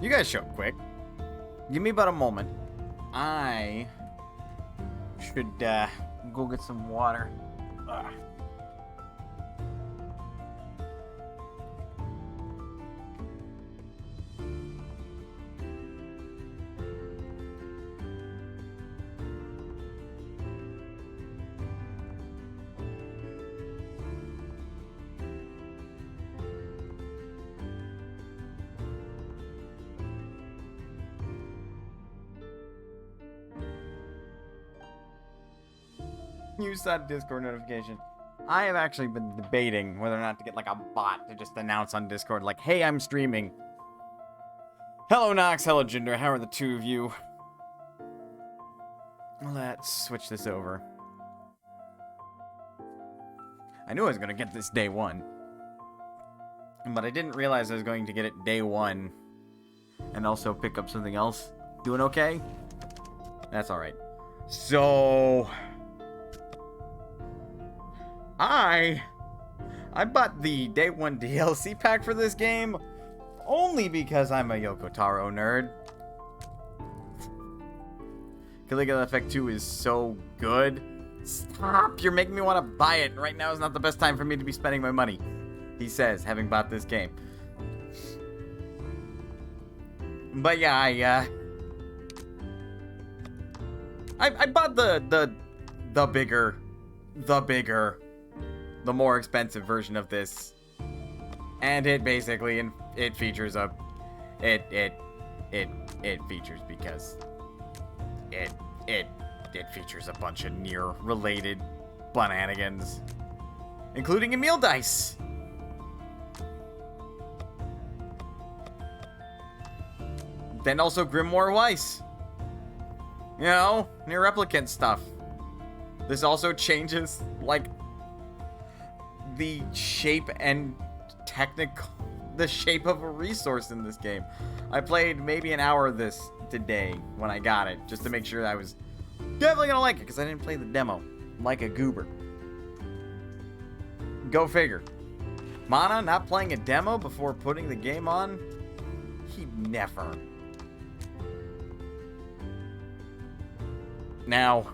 You guys show up quick. Give me about a moment. I should go get some water. Ugh. You saw Discord notification. I have actually been debating whether or not to get like a bot to just announce on Discord, like, hey, I'm streaming. Hello, Nox. Hello, Jinder. How are the two of you? Let's switch this over. I knew I was going to get this day one, but I didn't realize I was going to get it day one and also pick up something else. Doing okay? That's alright. So... I bought the day one DLC pack for this game only because I'm a Yoko Taro nerd. Caligula Effect 2 is so good. Stop! You're making me want to buy it. Right now is not the best time for me to be spending my money. He says, having bought this game. But yeah, I bought the bigger, the more expensive version of this, and it basically it features it features because it features a bunch of near related shenanigans, including Emil Dice. Then also Grimoire Weiss. You know, near replicant stuff. This also changes, like, the shape and the shape of a resource in this game. I played maybe an hour of this today when I got it, just to make sure that I was definitely gonna like it, because I didn't play the demo like a goober. Go figure. Mana not playing a demo before putting the game on? He'd never. Now,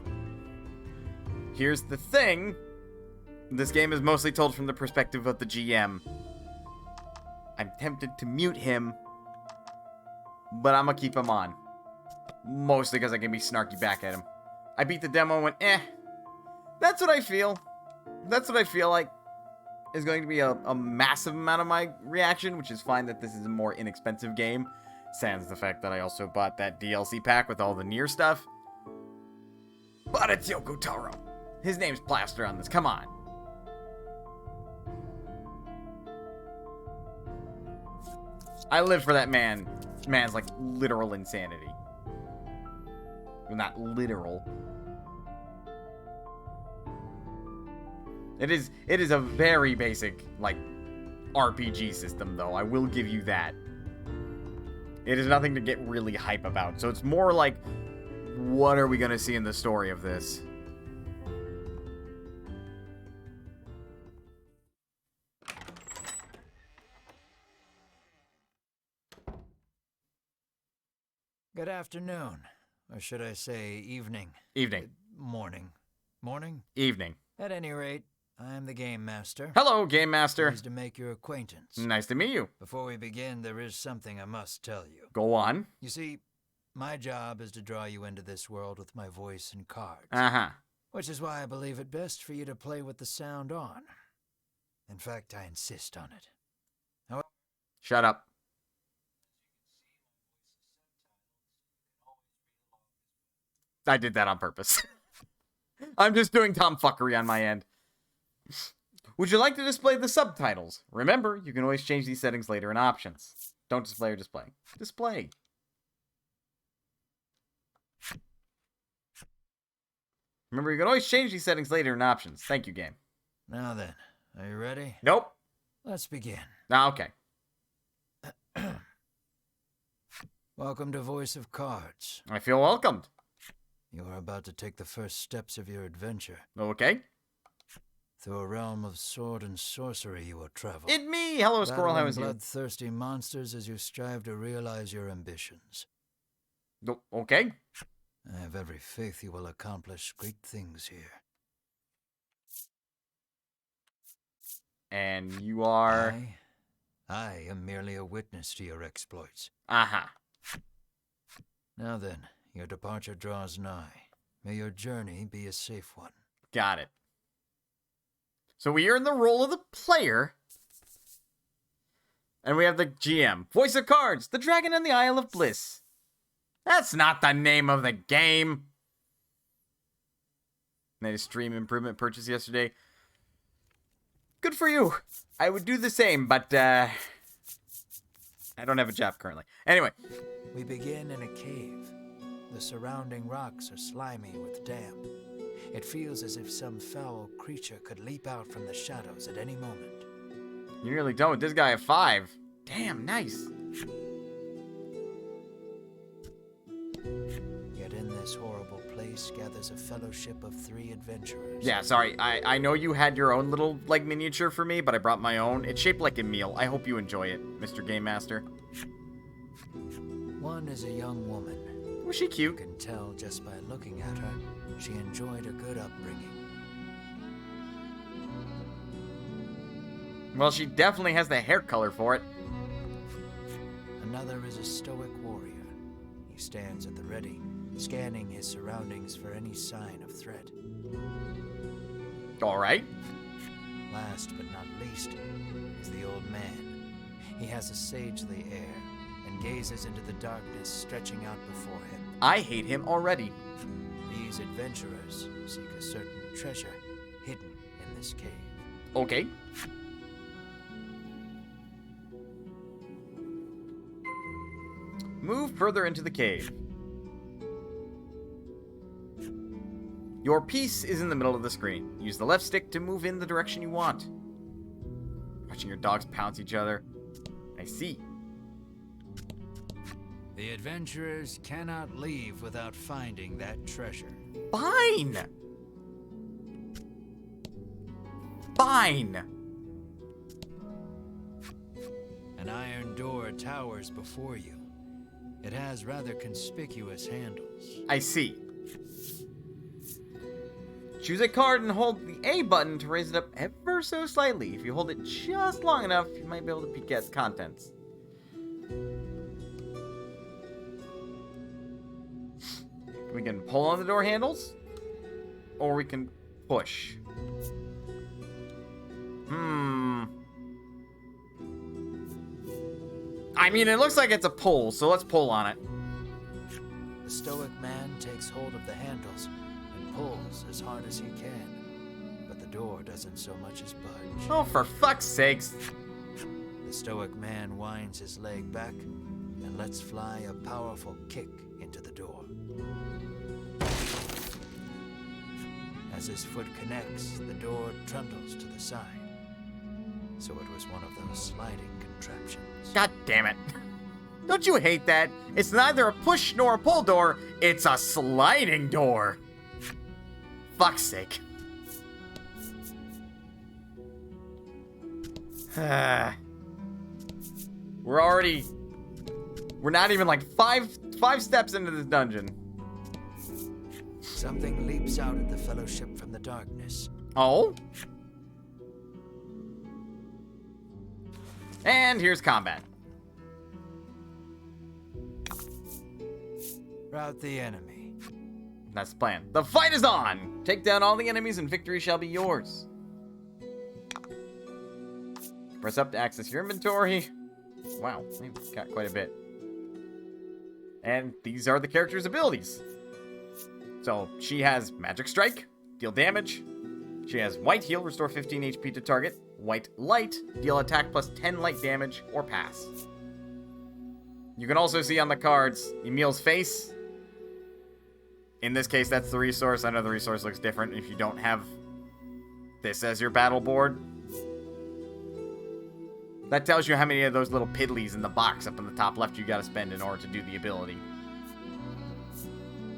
here's the thing. This game is mostly told from the perspective of the GM. I'm tempted to mute him, but I'm gonna keep him on. Mostly because I can be snarky back at him. I beat the demo and went, That's what I feel. That's what I feel like is going to be a massive amount of my reaction, which is fine that this is a more inexpensive game. Sans the fact that I also bought that DLC pack with all the Nier stuff. But it's Yoko Taro. His name's plastered on this. Come on. I live for that man's like literal insanity. Well, not literal. It is a very basic, like, RPG system, though. I will give you that. It is nothing to get really hype about. So it's more like, what are we going to see in the story of this? Good afternoon. Or should I say evening? Evening. Morning. Morning? Evening. At any rate, I'm the Game Master. Hello, Game Master. Pleased to make your acquaintance. Nice to meet you. Before we begin, there is something I must tell you. Go on. You see, my job is to draw you into this world with my voice and cards. Uh-huh. Which is why I believe it best for you to play with the sound on. In fact, I insist on it. However, shut up. I did that on purpose. I'm just doing tomfuckery on my end. Would you like to display the subtitles? Remember, you can always change these settings later in options. Don't display or display. Display. Remember, you can always change these settings later in options. Thank you, game. Now then, are you ready? Nope. Let's begin. Okay. Welcome to Voice of Cards. I feel welcomed. You are about to take the first steps of your adventure. Okay. Through a realm of sword and sorcery you will travel. It me! Hello, Squirrel, how battling is you? bloodthirsty monsters as you strive to realize your ambitions. Okay. I have every faith you will accomplish great things here. And you are... I am merely a witness to your exploits. Aha. Now then, your departure draws nigh. May your journey be a safe one. Got it. So we are in the role of the player. And we have the GM. Voice of Cards, The Dragon and the Isle of Bliss. That's not the name of the game. Made a stream improvement purchase yesterday. Good for you. I would do the same, but I don't have a job currently. Anyway. We begin in a cave. The surrounding rocks are slimy with damp. It feels as if some foul creature could leap out from the shadows at any moment. You're nearly done with this guy at 5. Damn, nice. Yet in this horrible place gathers a fellowship of 3 adventurers. Yeah, sorry. I know you had your own little, like, miniature for me, but I brought my own. It's shaped like a meal. I hope you enjoy it, Mr. Game Master. One is a young woman. Was she You cute? can tell just by looking at her, she enjoyed a good upbringing. Well, she definitely has the hair color for it. Another is a stoic warrior. He stands at the ready, scanning his surroundings for any sign of threat. Alright. Last but not least is the old man. He has a sagely air and gazes into the darkness stretching out before him. I hate him already. These adventurers seek a certain treasure hidden in this cave. Okay. Move further into the cave. Your piece is in the middle of the screen. Use the left stick to move in the direction you want. Watching your dogs pounce each other. I see. The adventurers cannot leave without finding that treasure. Fine! Fine! An iron door towers before you. It has rather conspicuous handles. I see. Choose a card and hold the A button to raise it up ever so slightly. If you hold it just long enough, you might be able to peek at its contents. We can pull on the door handles, or we can push. I mean, it looks like it's a pull, so let's pull on it. The stoic man takes hold of the handles and pulls as hard as he can, but the door doesn't so much as budge. Oh, for fuck's sakes. The stoic man winds his leg back and lets fly a powerful kick into the door. As his foot connects, the door trundles to the side. So it was one of those sliding contraptions. God damn it. Don't you hate that? It's neither a push nor a pull door, it's a sliding door. Fuck's sake. We're not even like five steps into this dungeon. Something leaps out at the fellowship from the darkness. Oh? And here's combat. Rout the enemy. That's the plan. The fight is on! Take down all the enemies and victory shall be yours. Press up to access your inventory. Wow, we've got quite a bit. And these are the character's abilities. So, she has Magic Strike, deal damage. She has White Heal, restore 15 HP to target. White Light, deal attack plus 10 light damage, or pass. You can also see on the cards Emil's face. In this case, that's the resource. I know the resource looks different if you don't have this as your battle board. That tells you how many of those little piddlies in the box up in the top left you gotta spend in order to do the ability.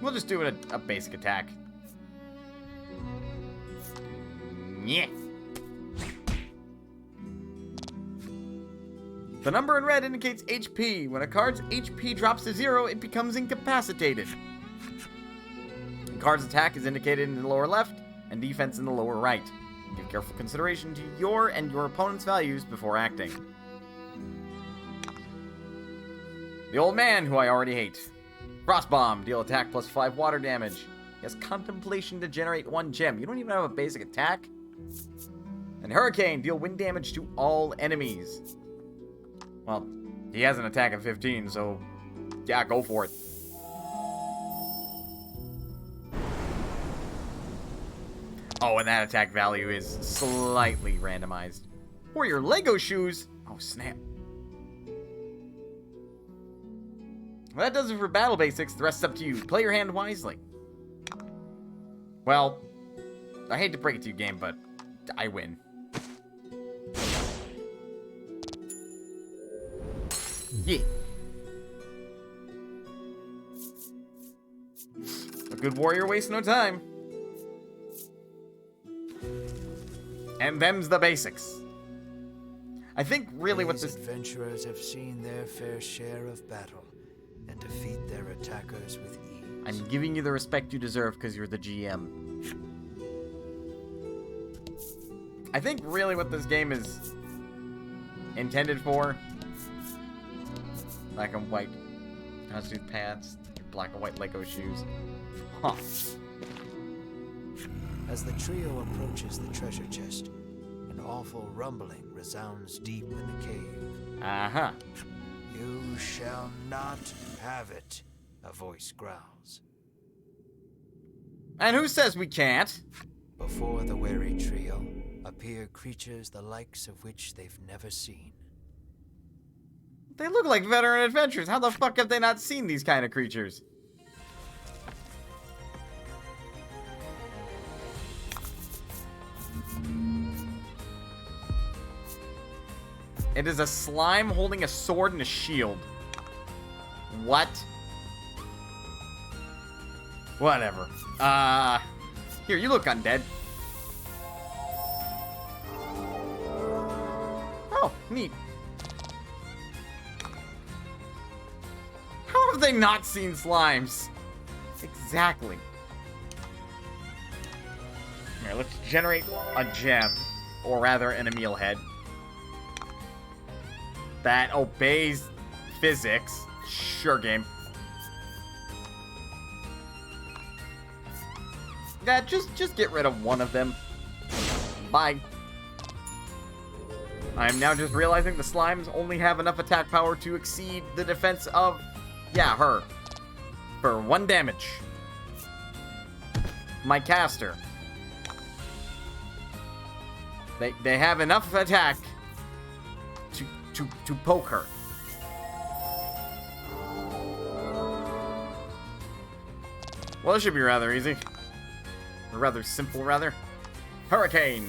We'll just do a basic attack. Yeah. The number in red indicates HP. When a card's HP drops to 0, it becomes incapacitated. The card's attack is indicated in the lower left, and defense in the lower right. Give careful consideration to your and your opponent's values before acting. The Old Man, who I already hate. Frost Bomb, deal attack plus 5 water damage. He has Contemplation to generate 1 gem. You don't even have a basic attack. And Hurricane, deal wind damage to all enemies. Well, he has an attack of 15, so yeah, go for it. Oh, and that attack value is slightly randomized. For your Lego shoes. Oh, snap. Well, that does it for battle basics. The rest's up to you. Play your hand wisely. Well, I hate to break it to you, game, but I win. Yeah. A good warrior wastes no time. And them's the basics. I think really what this... adventurers have seen their fair share of battle and defeat their attackers with ease. I'm giving you the respect you deserve because you're the GM. I think really what this game is intended for... Black and white Houndstooth pants, black and white Lego shoes. Huh. As the trio approaches the treasure chest, an awful rumbling resounds deep in the cave. Uh-huh. You shall not have it, a voice growls. And who says we can't? Before the wary trio appear creatures the likes of which they've never seen. They look like veteran adventurers. How the fuck have they not seen these kind of creatures? It is a slime holding a sword and a shield. What? Whatever. Here, you look undead. Oh, neat. How have they not seen slimes? Exactly. Here, let's generate a gem. Or rather, an Emil head. That obeys physics. Sure, game. Yeah, just get rid of one of them. Bye. I am now just realizing the slimes only have enough attack power to exceed the defense of... Yeah, her. For 1 damage. My caster. They have enough attack to poke her. Well, it should be rather easy. Or rather simple, rather. Hurricane!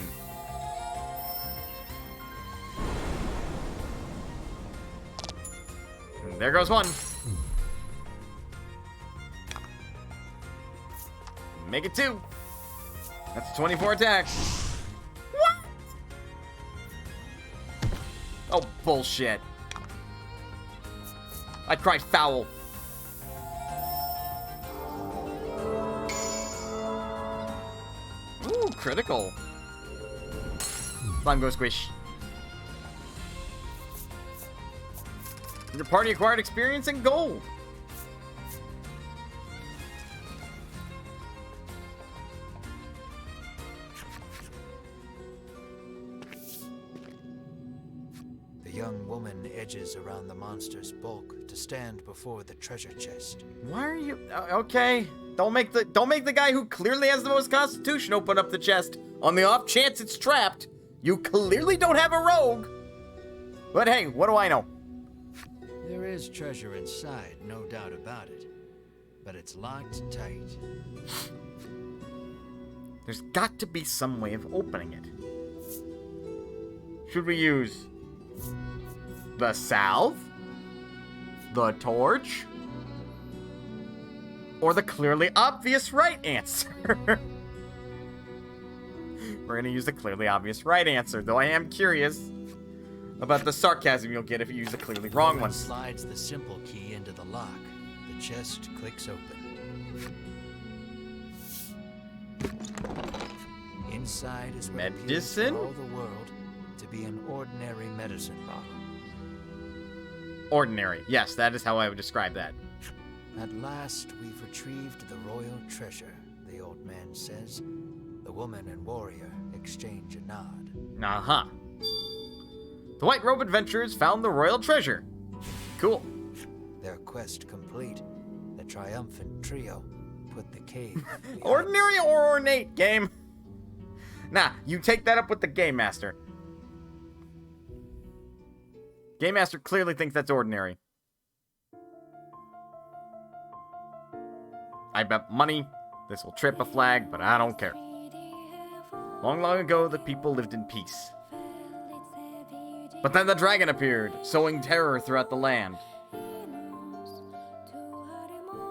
And there goes one. Make it 2. That's 24 attack. What? Oh, bullshit. I cried foul. Ooh, critical. Slime go squish. Your party acquired experience and gold. The young woman edges around the monster's bulk to stand before the treasure chest. Why are you okay? Don't make the guy who clearly has the most constitution open up the chest. On the off chance it's trapped. You clearly don't have a rogue. But hey, what do I know? There is treasure inside, no doubt about it. But it's locked tight. There's got to be some way of opening it. Should we use the salve? The torch? Or the clearly obvious right answer? We're gonna use the clearly obvious right answer, though I am curious about the sarcasm you'll get if you use the clearly wrong Woman one. slides the simple key into the lock. The chest clicks open. Inside is what appears Medicine? to all the world to be an ordinary medicine bottle. Ordinary. Yes, that is how I would describe that. At last, we've retrieved the royal treasure, the old man says. The woman and warrior exchange a nod. Uh-huh. The White Robe Adventurers found the royal treasure. Cool. Their quest complete, the triumphant trio put the cave behind. Ordinary or ornate, game? Nah, you take that up with the Game Master. Game Master clearly thinks that's ordinary. I bet money this will trip a flag, but I don't care. Long, long ago, the people lived in peace. But then the dragon appeared, sowing terror throughout the land.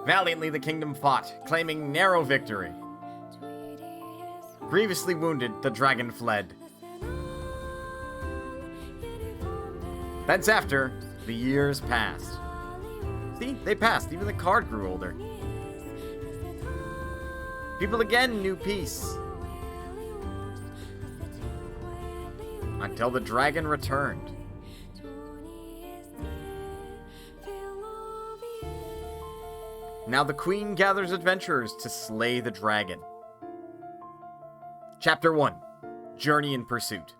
Valiantly the kingdom fought, claiming narrow victory. Grievously wounded, the dragon fled. Thence after, the years passed. See, they passed, even the card grew older. People again knew peace. Until the dragon returned. Now the queen gathers adventurers to slay the dragon. Chapter 1. Journey in Pursuit.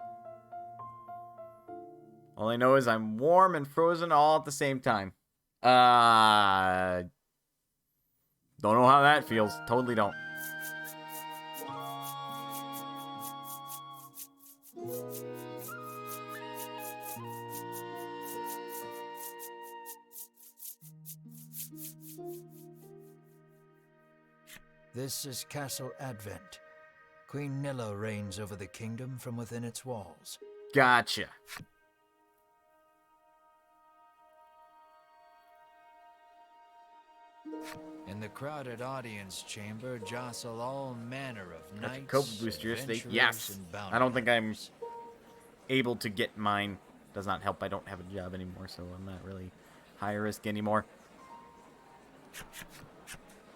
All I know is I'm warm and frozen all at the same time. Don't know how that feels. Totally don't. This is Castle Advent. Queen Nilla reigns over the kingdom from within its walls. Gotcha. In the crowded audience chamber jostle all manner of Got your knights, COVID booster yesterday? adventurers, Yes. and bounty I don't think I'm hunters. able to get mine. Does not help. I don't have a job anymore, so I'm not really high risk anymore.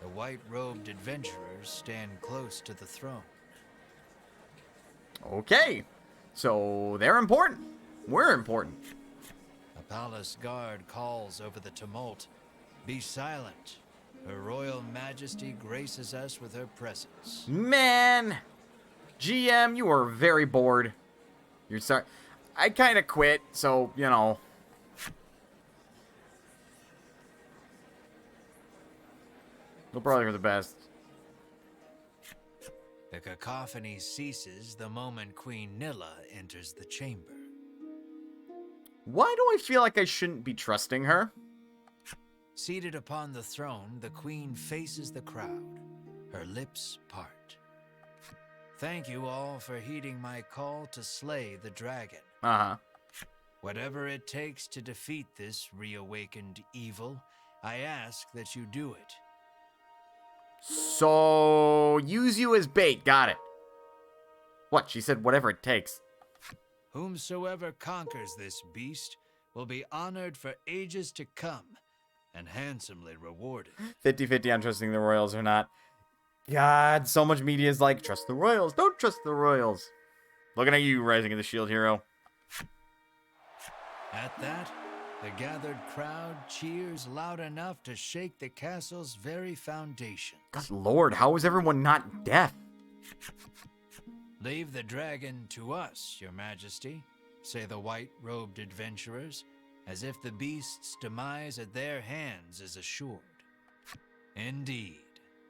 The white-robed adventurers stand close to the throne. Okay. So they're important. We're important. A palace guard calls over the tumult. Be silent. Her royal majesty graces us with her presence. Man. GM, you are very bored. You're sorry. I kind of quit, so, you know. We'll probably for the best. The cacophony ceases the moment Queen Nilla enters the chamber. Why do I feel like I shouldn't be trusting her? Seated upon the throne, the queen faces the crowd. Her lips part. Thank you all for heeding my call to slay the dragon. Uh-huh. Whatever it takes to defeat this reawakened evil, I ask that you do it. So, use you as bait. Got it. What? She said whatever it takes. Whomsoever conquers this beast will be honored for ages to come and handsomely rewarded. 50-50 on trusting the royals or not. God, so much media is like, trust the royals. Don't trust the royals. Looking at you, Rising of the Shield Hero. At that, the gathered crowd cheers loud enough to shake the castle's very foundation. Good lord, how is everyone not deaf? Leave the dragon to us, your majesty, say the white-robed adventurers, as if the beast's demise at their hands is assured. Indeed,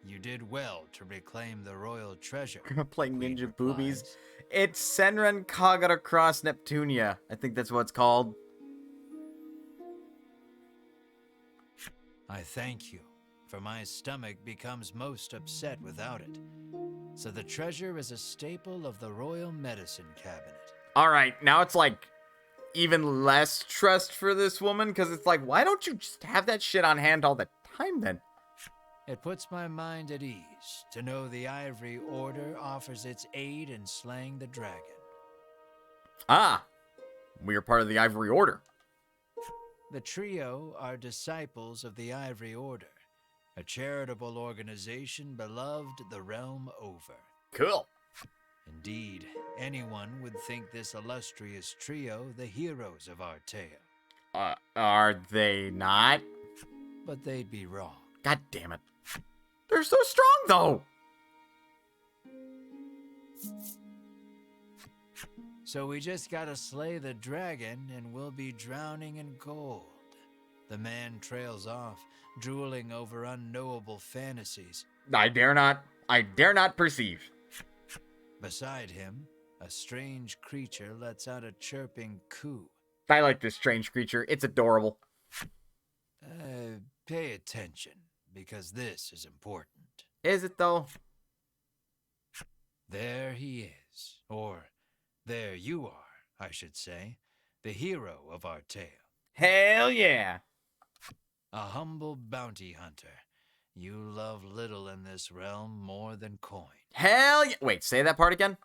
you did well to reclaim the royal treasure. Playing Queen ninja replies. boobies. It's Senran Kagura Cross Neptunia. I think that's what it's called. I thank you, for my stomach becomes most upset without it. So the treasure is a staple of the royal medicine cabinet. Alright, now it's like even less trust for this woman, because it's like, why don't you just have that shit on hand all the time then? It puts my mind at ease to know the Ivory Order offers its aid in slaying the dragon. Ah, We are part of the Ivory Order. The trio are disciples of the Ivory Order, a charitable organization beloved the realm over. Cool. Indeed, anyone would think this illustrious trio the heroes of our tale. Are they not? But they'd be wrong. God damn it. They're so strong, though! So we just gotta slay the dragon and we'll be drowning in gold. The man trails off, drooling over unknowable fantasies. I dare not perceive. Beside him, a strange creature lets out a chirping coo. I like this strange creature. It's adorable. Pay attention, because this is important. Is it, though? There he is. Or, there you are, I should say. The hero of our tale. Hell yeah! A humble bounty hunter. You love little in this realm more than coin. Hell yeah! Wait, say that part again?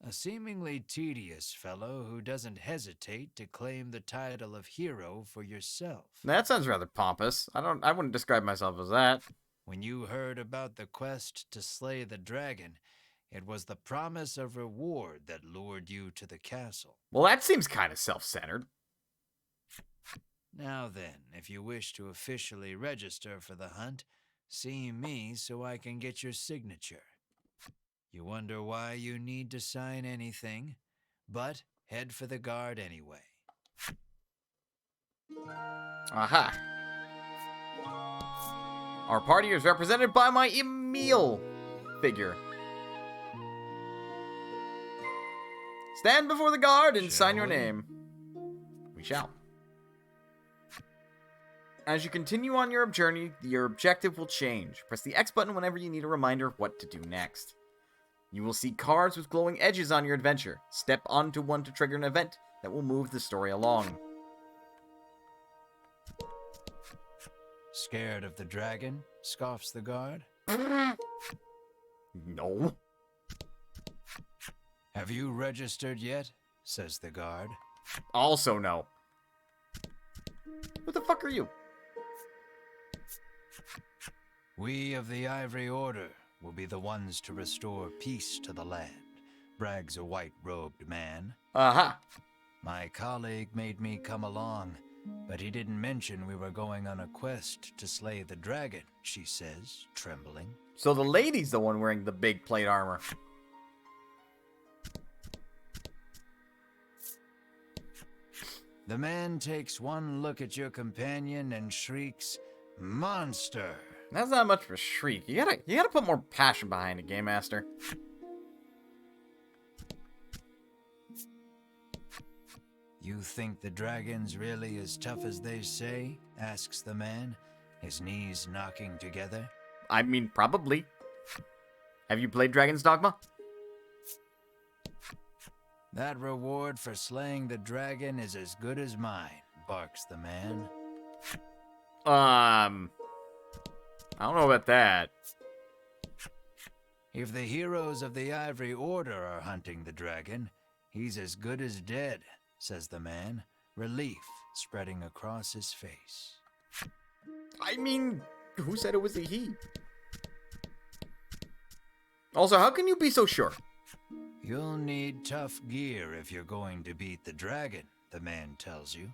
A seemingly tedious fellow who doesn't hesitate to claim the title of hero for yourself. That sounds rather pompous. I wouldn't describe myself as that. When you heard about the quest to slay the dragon, it was the promise of reward that lured you to the castle. Well, that seems kind of self-centered. Now then, if you wish to officially register for the hunt, see me so I can get your signature. You wonder why you need to sign anything, but head for the guard anyway. Aha. Our party is represented by my Emil figure. Stand before the guard and sign your name. We shall. As you continue on your journey, your objective will change. Press the X button whenever you need a reminder of what to do next. You will see cards with glowing edges on your adventure. Step onto one to trigger an event that will move the story along. Scared of the dragon? Scoffs the guard. No. Have you registered yet? Says the guard. Also no. Who the fuck are you? We of the Ivory Order will be the ones to restore peace to the land, brags a white-robed man. Aha. My colleague made me come along, but he didn't mention we were going on a quest to slay the dragon, she says, trembling. So the lady's the one wearing the big plate armor. The man takes one look at your companion and shrieks, "Monster!" That's not much of a shriek. You gotta put more passion behind it, Game Master. You think the dragon's really as tough as they say? Asks the man, his knees knocking together. I mean, probably. Have you played Dragon's Dogma? That reward for slaying the dragon is as good as mine, barks the man. I don't know about that. If the heroes of the Ivory Order are hunting the dragon, he's as good as dead, says the man, relief spreading across his face. I mean, who said it was a he? Also, how can you be so sure? You'll need tough gear if you're going to beat the dragon, the man tells you.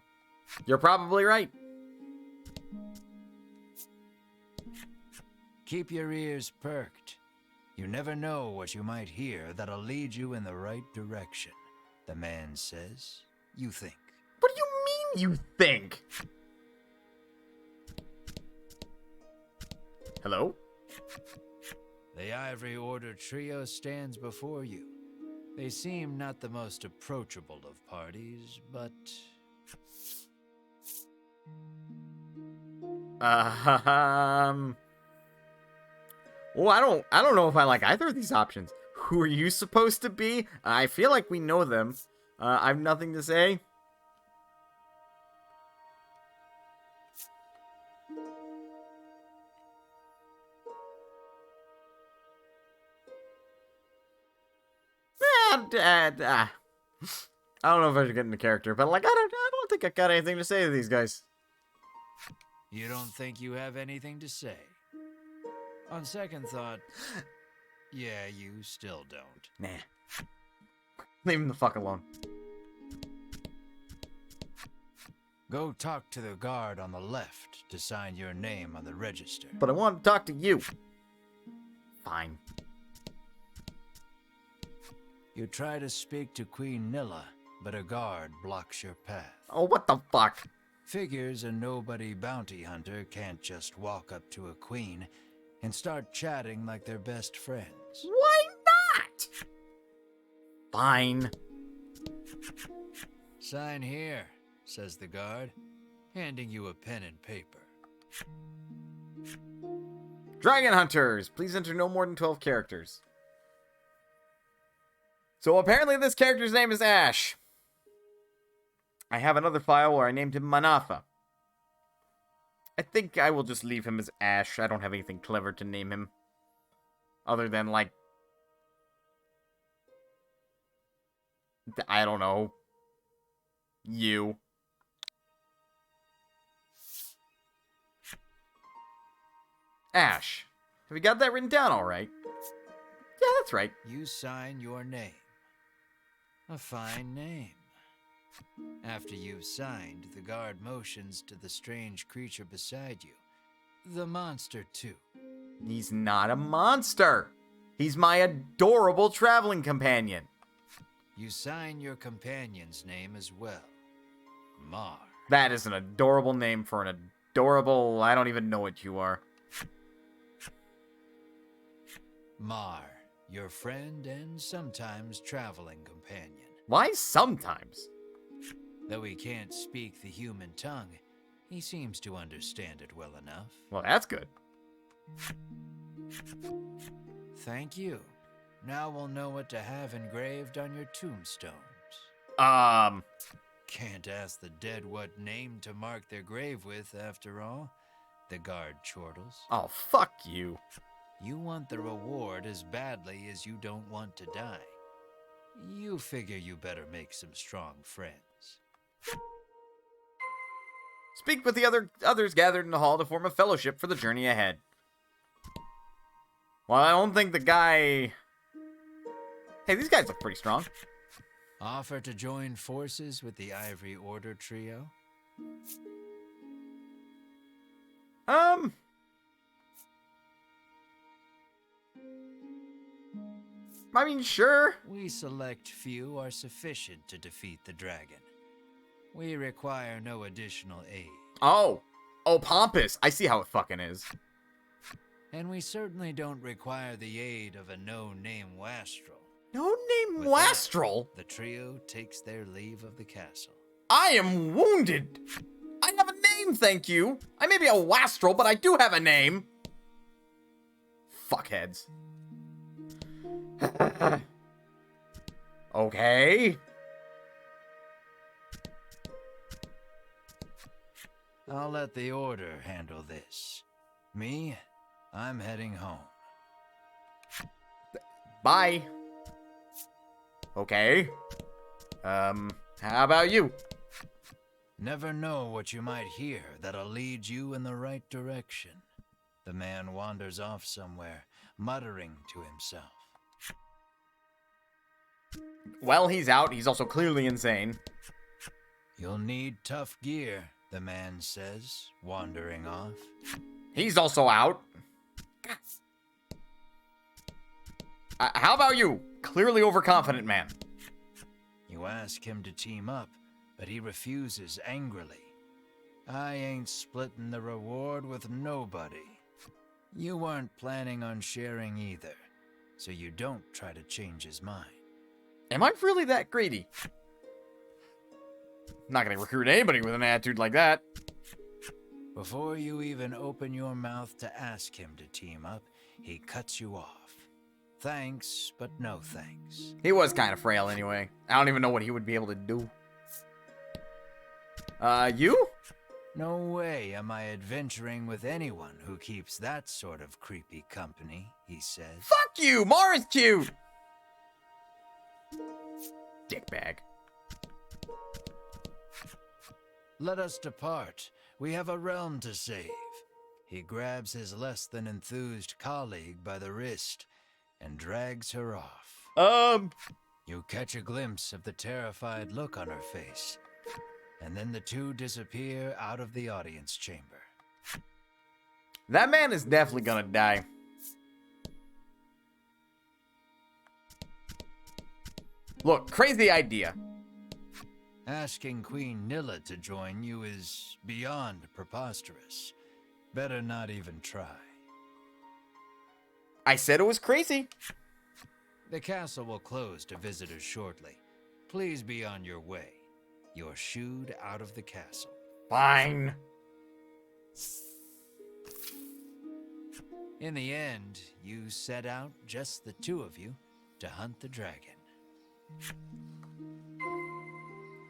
You're probably right. Keep your ears perked. You never know what you might hear that'll lead you in the right direction, the man says. You think. What do you mean, you think? Hello? The Ivory Order trio stands before you. They seem not the most approachable of parties, but... Well, I don't know if I like either of these options. Who are you supposed to be? I feel like we know them. I have nothing to say. I don't know if I should get into character, but like, I don't think I got anything to say to these guys. You don't think you have anything to say? On second thought, yeah, you still don't. Nah. Leave him the fuck alone. Go talk to the guard on the left to sign your name on the register. But I want to talk to you. Fine. You try to speak to Queen Nilla, but a guard blocks your path. Oh, what the fuck? Figures a nobody bounty hunter can't just walk up to a queen and start chatting like they're best friends. Why not? Fine. Sign here, says the guard, handing you a pen and paper. Dragon Hunters, please enter no more than 12 characters. So apparently this character's name is Ash. I have another file where I named him Manafa. I think I will just leave him as Ash. I don't have anything clever to name him. Other than, like... I don't know. You. Ash. Have you got that written down all right? Yeah, that's right. You sign your name. A fine name. After you've signed, the guard motions to the strange creature beside you. The monster, too. He's not a monster. He's my adorable traveling companion. You sign your companion's name as well. Mar. That is an adorable name for an adorable... I don't even know what you are. Mar, your friend and sometimes traveling companion. Why sometimes? Though he can't speak the human tongue, he seems to understand it well enough. Well, that's good. Thank you. Now we'll know what to have engraved on your tombstones. Can't ask the dead what name to mark their grave with, after all. The guard chortles. Oh, fuck you. You want the reward as badly as you don't want to die. You figure you better make some strong friends. Speak with the others gathered in the hall to form a fellowship for the journey ahead. Well, I don't think the guy... Hey, these guys look pretty strong. Offer to join forces with the Ivory Order trio? I mean, sure. We select few are sufficient to defeat the dragon. We require no additional aid. Oh, pompous. I see how it fucking is. And we certainly don't require the aid of a no-name wastrel. No-name With wastrel? that, the trio takes their leave of the castle. I am wounded. I have a name, thank you. I may be a wastrel, but I do have a name. Fuckheads. Okay. I'll let the Order handle this. Me, I'm heading home. Bye. Okay. How about you? Never know what you might hear that'll lead you in the right direction. The man wanders off somewhere, muttering to himself. Well, he's out. He's also clearly insane. You'll need tough gear, the man says, wandering off. He's also out. How about you? Clearly overconfident man. You ask him to team up, but he refuses angrily. I ain't splitting the reward with nobody. You weren't planning on sharing either, so you don't try to change his mind. Am I really that greedy? I'm not gonna recruit anybody with an attitude like that. Before you even open your mouth to ask him to team up, he cuts you off. Thanks, but no thanks. He was kind of frail anyway. I don't even know what he would be able to do. You? No way am I adventuring with anyone who keeps that sort of creepy company, he says. Fuck you! Mar is cute! Dickbag. Let us depart. We have a realm to save. He grabs his less than enthused colleague by the wrist and drags her off. You catch a glimpse of the terrified look on her face, and then the two disappear out of the audience chamber. That man is definitely gonna die. Look, crazy idea. Asking Queen Nilla to join you is beyond preposterous. Better not even try. I said it was crazy. The castle will close to visitors shortly. Please be on your way. You're shooed out of the castle. Fine. In the end, you set out, just the two of you, to hunt the dragon.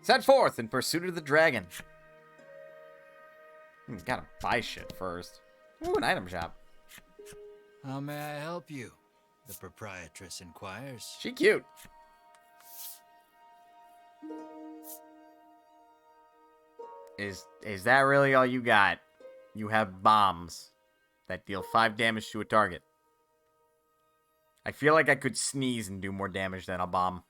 Set forth in pursuit of the dragon. Gotta buy shit first. Ooh, an item shop. How may I help you? The proprietress inquires. She cute. Is that really all you got? You have bombs that deal 5 damage to a target. I feel like I could sneeze and do more damage than a bomb.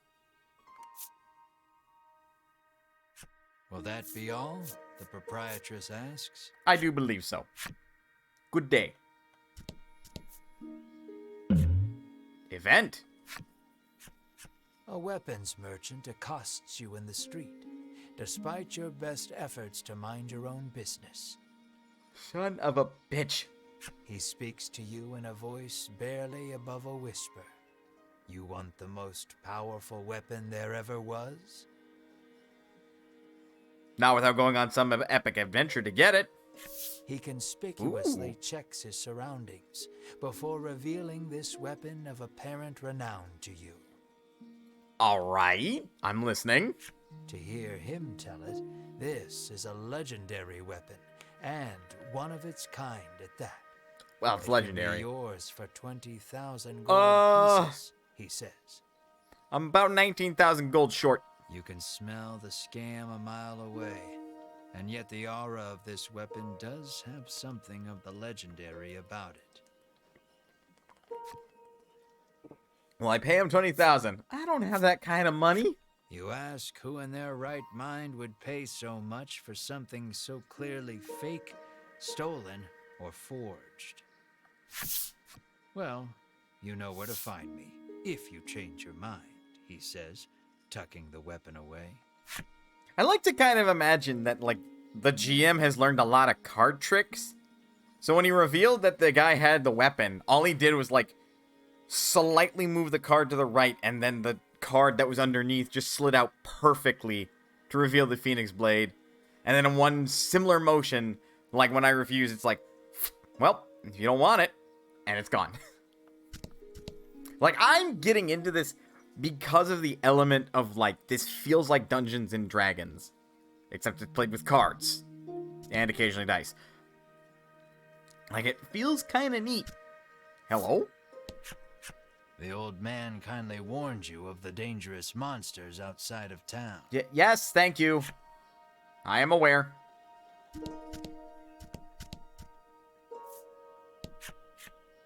Will that be all? The proprietress asks. I do believe so. Good day. Event. A weapons merchant accosts you in the street, despite your best efforts to mind your own business. Son of a bitch. He speaks to you in a voice barely above a whisper. You want the most powerful weapon there ever was? Not without going on some epic adventure to get it. He conspicuously checks his surroundings before revealing this weapon of apparent renown to you. Alright, I'm listening. To hear him tell it, this is a legendary weapon, and one of its kind at that. Well, it's It can legendary. be yours for 20,000 gold pieces, he says. I'm about 19,000 gold short. You can smell the scam a mile away, and yet the aura of this weapon does have something of the legendary about it. Well, I pay him 20,000. I don't have that kind of money. You ask who in their right mind would pay so much for something so clearly fake, stolen, or forged. Well, you know where to find me, if you change your mind, he says, tucking the weapon away. I like to kind of imagine that, like, the GM has learned a lot of card tricks. So when he revealed that the guy had the weapon, all he did was, like, slightly move the card to the right, and then the card that was underneath just slid out perfectly to reveal the Phoenix Blade. And then in one similar motion, like when I refuse, it's like, well, if you don't want it, and it's gone. Like, I'm getting into this because of the element of, like, this feels like Dungeons and Dragons. Except it's played with cards. And occasionally dice. Like, it feels kind of neat. Hello? The old man kindly warned you of the dangerous monsters outside of town. Yes, thank you. I am aware.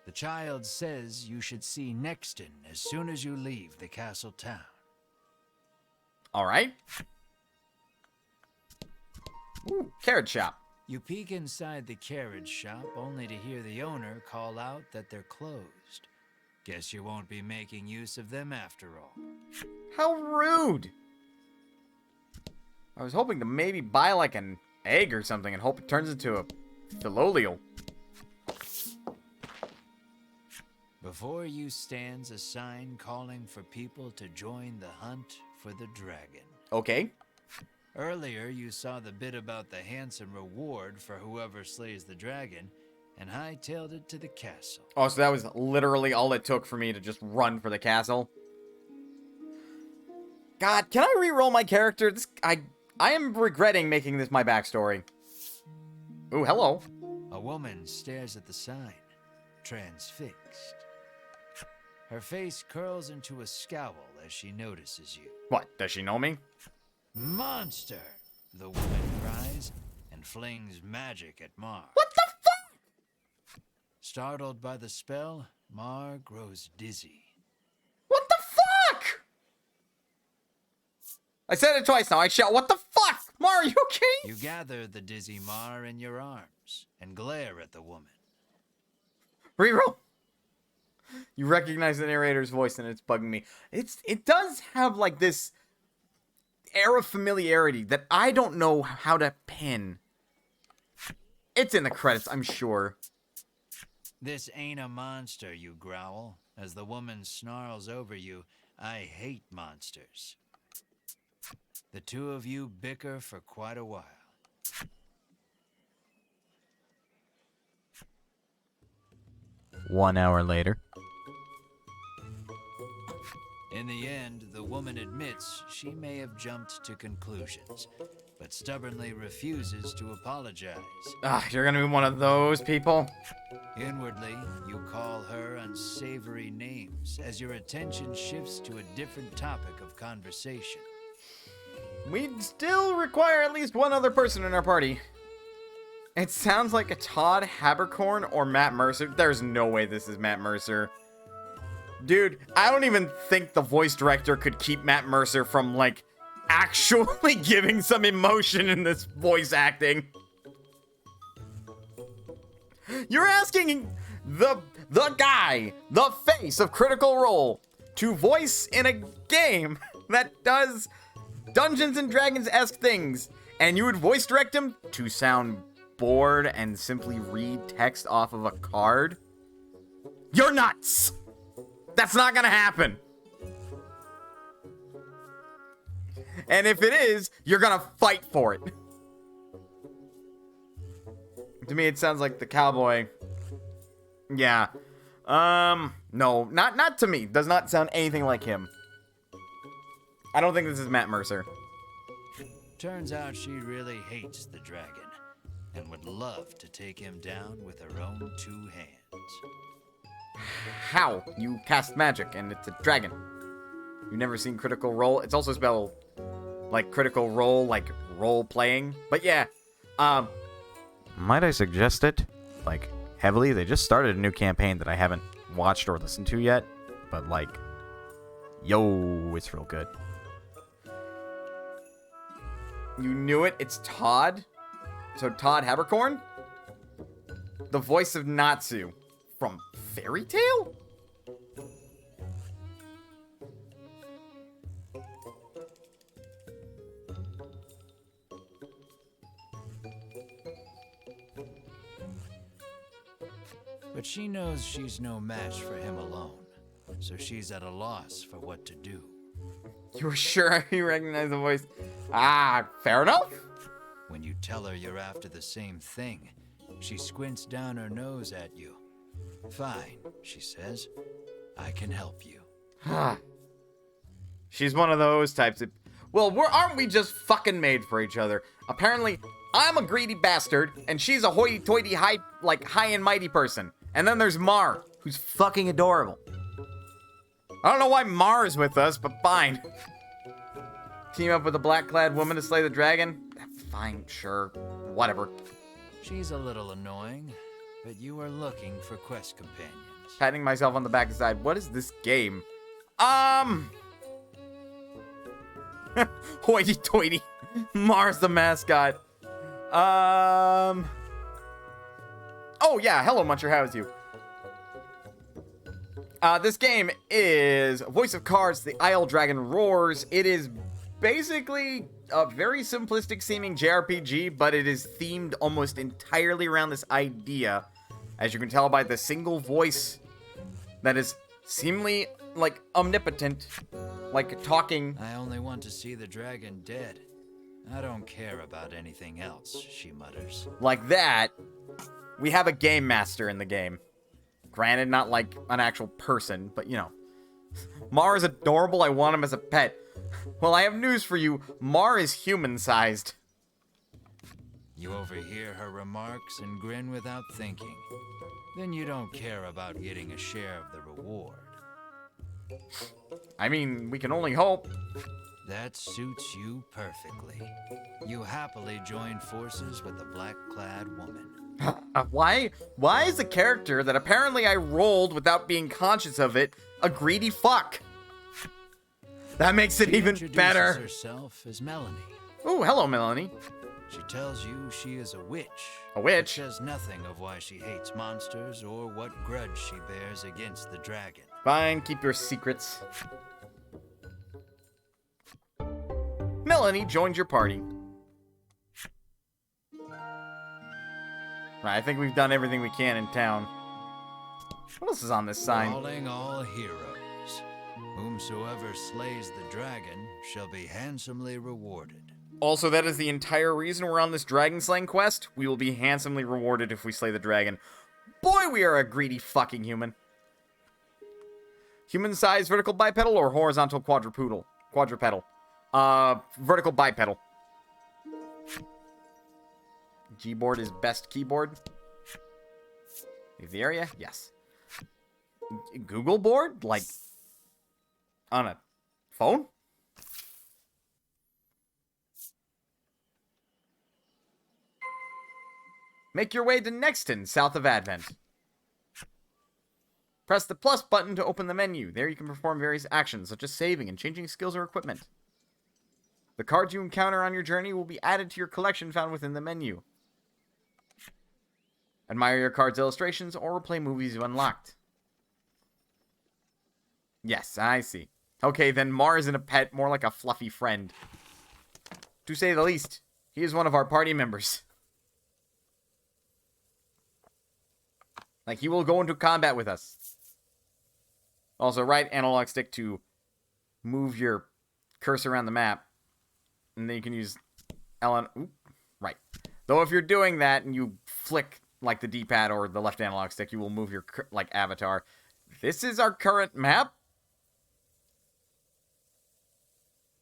The child says you should see Nexton as soon as you leave the castle town. Alright. Ooh, carrot shop. You peek inside the carriage shop only to hear the owner call out that they're closed. Guess you won't be making use of them after all. How rude. I was hoping to maybe buy like an egg or something and hope it turns into a Philolial. Before you stands a sign calling for people to join the hunt for the dragon. Okay. Earlier, you saw the bit about the handsome reward for whoever slays the dragon, and hightailed it to the castle. Oh, so that was literally all it took for me to just run for the castle? God, can I re-roll my character? I am regretting making this my backstory. Ooh, hello. A woman stares at the sign, transfixed. Her face curls into a scowl as she notices you. What, does she know me? Monster! The woman cries and flings magic at Mar. What the fuck? Startled by the spell, Mar grows dizzy. What the fuck? I said it twice now. I shout, what the fuck? Mar, are you okay? You gather the dizzy Mar in your arms and glare at the woman. Reroll. You recognize the narrator's voice and it's bugging me. It does have like this air of familiarity that I don't know how to pin. It's in the credits, I'm sure. This ain't a monster, you growl, as the woman snarls over you. I hate monsters. The two of you bicker for quite a while. One hour later. In the end, the woman admits she may have jumped to conclusions, but stubbornly refuses to apologize. You're gonna be one of those people? Inwardly, you call her unsavory names as your attention shifts to a different topic of conversation. We'd still require at least one other person in our party. It sounds like a Todd Habercorn or Matt Mercer. There's no way this is Matt Mercer. Dude, I don't even think the voice director could keep Matt Mercer from, like, actually giving some emotion in this voice acting. You're asking the guy, the face of Critical Role, to voice in a game that does Dungeons and Dragons-esque things, and you would voice direct him to sound bored and simply read text off of a card? You're nuts! That's not gonna happen. And if it is, you're gonna fight for it. To me, it sounds like the cowboy. Yeah. No, not to me. Does not sound anything like him. I don't think this is Matt Mercer. Turns out she really hates the dragon and would love to take him down with her own two hands. How? You cast magic and it's a dragon. You've never seen Critical Role? It's also spelled like Critical Role, like role-playing. But yeah, might I suggest it? Like, heavily? They just started a new campaign that I haven't watched or listened to yet. But like, yo, it's real good. You knew it? It's Todd? So Todd Habercorn? The voice of Natsu from Fairy Tail? But she knows she's no match for him alone, so she's at a loss for what to do. You were sure you recognized the voice? Fair enough. When you tell her you're after the same thing, she squints down her nose at you. Fine, she says. I can help you. She's one of those types of... Well, aren't we just fucking made for each other? Apparently, I'm a greedy bastard, and she's a hoity-toity, high and mighty person. And then there's Mar, who's fucking adorable. I don't know why Mar is with us, but fine. Team up with a black-clad woman to slay the dragon? Fine, sure, whatever. She's a little annoying, but you are looking for quest companions. Patting myself on the back side. What is this game? Hoity-toity. Mar's the mascot. Oh yeah, hello Muncher, how is you? This game is Voice of Cards, The Isle Dragon Roars. It is basically a very simplistic seeming JRPG, but it is themed almost entirely around this idea, as you can tell by the single voice that is seemingly, like, omnipotent, like talking. I only want to see the dragon dead. I don't care about anything else, she mutters. Like that. We have a game master in the game. Granted, not like an actual person, but you know. Mar is adorable, I want him as a pet. Well, I have news for you. Mar is human-sized. You overhear her remarks and grin without thinking. Then you don't care about getting a share of the reward. I mean, we can only hope. That suits you perfectly. You happily join forces with the black-clad woman. Why is a character that apparently I rolled without being conscious of it a greedy fuck? That makes it even better. She introduces herself as Melanie. Oh, hello, Melanie. She tells you she is a witch. A witch? But says nothing of why she hates monsters or what grudge she bears against the dragon. Fine, keep your secrets. Melanie joins your party. Right, I think we've done everything we can in town. What else is on this sign? Calling all heroes. Whomsoever slays the dragon shall be handsomely rewarded. Also, that is the entire reason we're on this dragon slaying quest. We will be handsomely rewarded if we slay the dragon. Boy, we are a greedy fucking human. Human-sized vertical bipedal or horizontal quadrupedal? Quadrupedal. Vertical bipedal. Gboard is best keyboard. Leave the area? Yes. Google board? Like, on a phone? Make your way to Nexton, south of Advent. Press the plus button to open the menu. There you can perform various actions, such as saving and changing skills or equipment. The cards you encounter on your journey will be added to your collection found within the menu. Admire your card's illustrations or replay movies you unlocked. Yes, I see. Okay, then Mar isn't a pet, more like a fluffy friend. To say the least, he is one of our party members. Like, he will go into combat with us. Also, right analog stick to move your cursor around the map. And then you can use L. Oop, right. Though if you're doing that and you flick, like, the D-pad or the left analog stick, you will move your, like, avatar. This is our current map.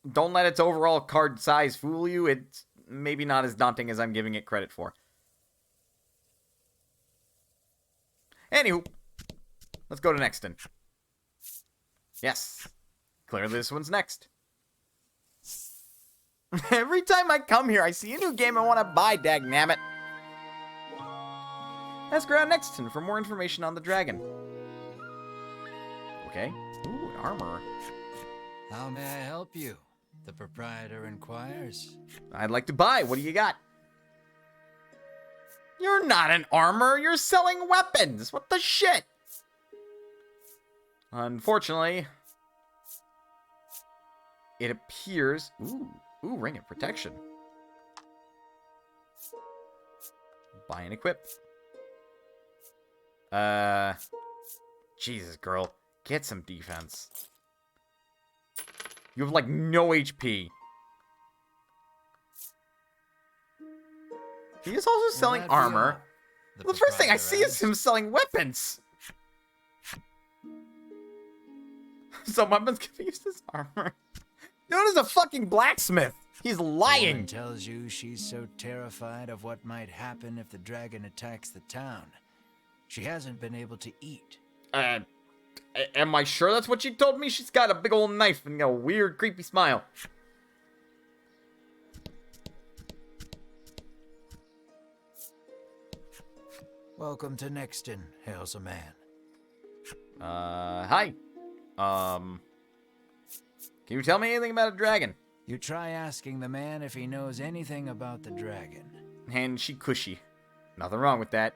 Don't let its overall card size fool you. It's maybe not as daunting as I'm giving it credit for. Anywho, let's go to Nexton. Yes. Clearly this one's next. Every time I come here, I see a new game I want to buy, dagnammit. Ask around Nexton for more information on the dragon. Okay. Ooh, an armor. How may I help you? The proprietor inquires. I'd like to buy. What do you got? You're not an armor. You're selling weapons. What the shit? Unfortunately, it appears... Ooh, Ring of Protection. Buy and equip. Jesus, girl. Get some defense. You have, like, no HP. He is also selling armor. The first thing I see is him selling weapons. Some weapons can be used as armor. Dude is a fucking blacksmith. He's lying. Woman tells you she's so terrified of what might happen if the dragon attacks the town. She hasn't been able to eat. Am I sure that's what she told me? She's got a big old knife and a weird, creepy smile. Welcome to Nexton, hails a man. Hi. Can you tell me anything about a dragon? You try asking the man if he knows anything about the dragon. And she cushy. Nothing wrong with that.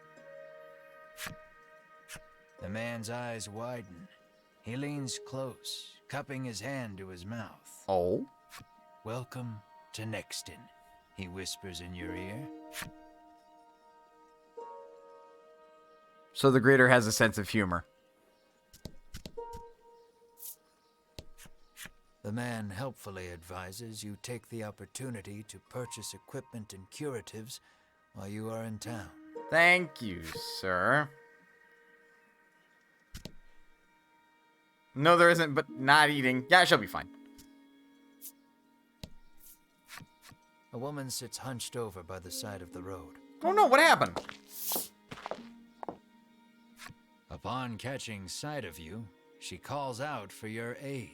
The man's eyes widen. He leans close, cupping his hand to his mouth. Oh? Welcome to Nexton, he whispers in your ear. So the Greater has a sense of humor. The man helpfully advises you take the opportunity to purchase equipment and curatives while you are in town. Thank you, sir. No, there isn't, but not eating. Yeah, she'll be fine. A woman sits hunched over by the side of the road. Oh no, what happened? Upon catching sight of you, she calls out for your aid.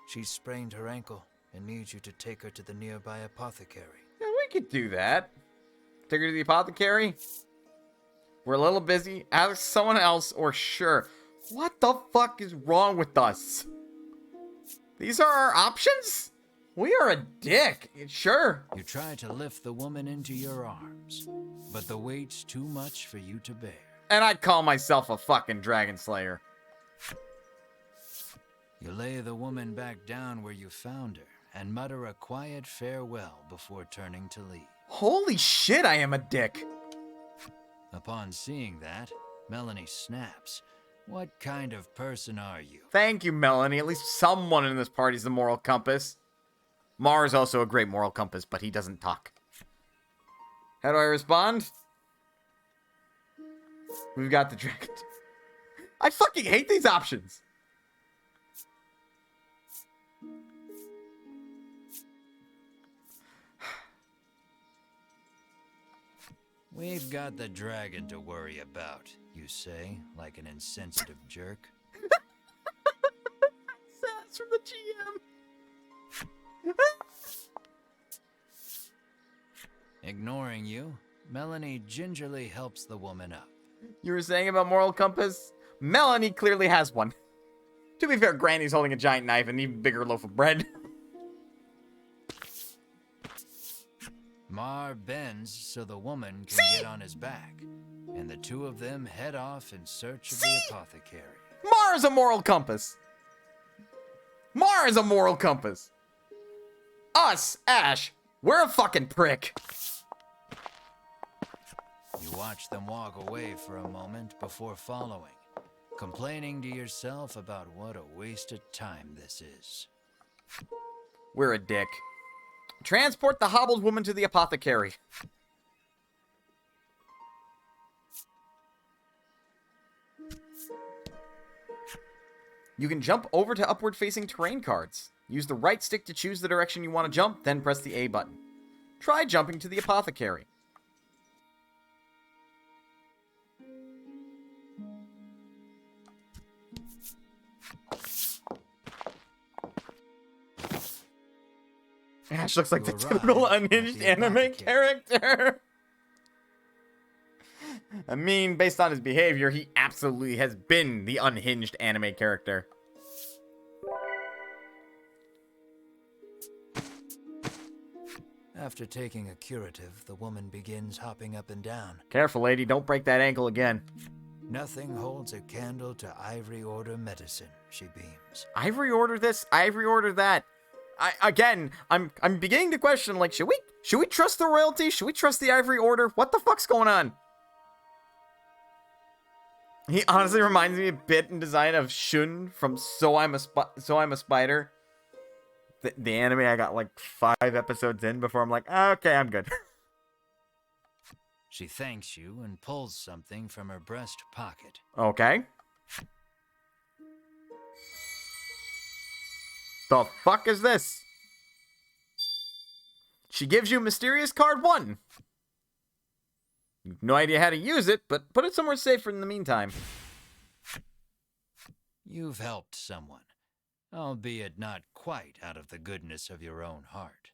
She's sprained her ankle and need you to take her to the nearby apothecary. Yeah, we could do that. Take her to the apothecary. We're a little busy. Ask someone else, or sure. What the fuck is wrong with us? These are our options? We are a dick. Sure. You try to lift the woman into your arms, but the weight's too much for you to bear. And I call myself a fucking dragon slayer. You lay the woman back down where you found her and mutter a quiet farewell before turning to leave. Holy shit, I am a dick. Upon seeing that, Melanie snaps. What kind of person are you? Thank you, Melanie. At least someone in this party's the moral compass. Mar is also a great moral compass, but he doesn't talk. How do I respond? We've got the dragon. I fucking hate these options. We've got the dragon to worry about, you say, like an insensitive jerk. Sass from the GM. Ignoring you, Melanie gingerly helps the woman up. You were saying about moral compass? Melanie clearly has one. To be fair, Granny's holding a giant knife and an even bigger loaf of bread. Mar bends so the woman can get on his back, and the two of them head off in search of the apothecary. Mar is a moral compass. Mar is a moral compass. Us, Ash, we're a fucking prick. You watch them walk away for a moment before following, complaining to yourself about what a wasted time this is. We're a dick. Transport the hobbled woman to the apothecary. You can jump over to upward-facing terrain cards. Use the right stick to choose the direction you want to jump, then press the A button. Try jumping to the apothecary. Ash looks like the typical unhinged anime character. I mean, based on his behavior, he absolutely has been the unhinged anime character. After taking a curative, the woman begins hopping up and down. Careful, lady, don't break that ankle again. Nothing holds a candle to Ivory Order medicine, she beams. Ivory Order this, Ivory Order that. I'm beginning to question, like, should we trust the royalty? Should we trust the Ivory Order? What the fuck's going on? He honestly reminds me a bit in design of Shun from So I'm a Spider. The anime I got like 5 episodes in before I'm like, okay, I'm good. She thanks you and pulls something from her breast pocket. Okay. The fuck is this? She gives you Mysterious Card 1. No idea how to use it, but put it somewhere safer in the meantime. You've helped someone, albeit not quite out of the goodness of your own heart.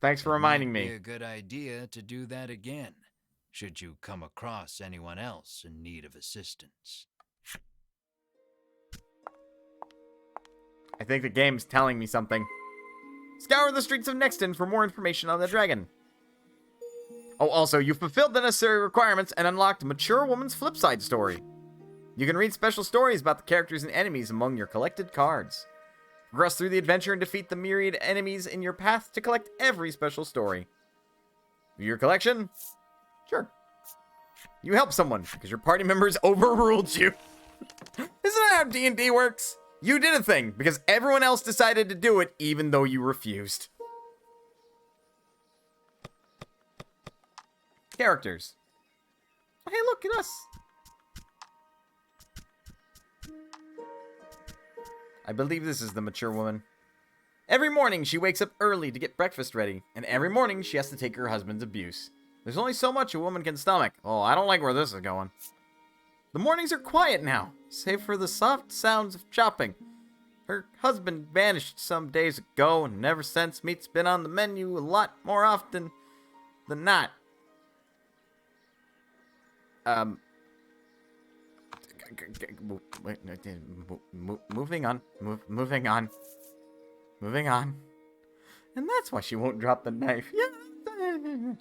Thanks for reminding It might be me. a good idea to do that again, should you come across anyone else in need of assistance. I think the game's telling me something. Scour the streets of Nexton for more information on the dragon. Oh, also, you've fulfilled the necessary requirements and unlocked Mature Woman's Flipside story. You can read special stories about the characters and enemies among your collected cards. Progress through the adventure and defeat the myriad enemies in your path to collect every special story. View your collection? Sure. You help someone because your party members overruled you. Isn't that how D&D works? You did a thing because everyone else decided to do it even though you refused. Characters. Hey, look at us. I believe this is the mature woman. Every morning she wakes up early to get breakfast ready, and every morning she has to take her husband's abuse. There's only so much a woman can stomach. Oh, I don't like where this is going. The mornings are quiet now, save for the soft sounds of chopping. Her husband vanished some days ago, and ever since meat's been on the menu a lot more often than not. Moving on. Moving on. Moving on. And that's why she won't drop the knife. Yeah.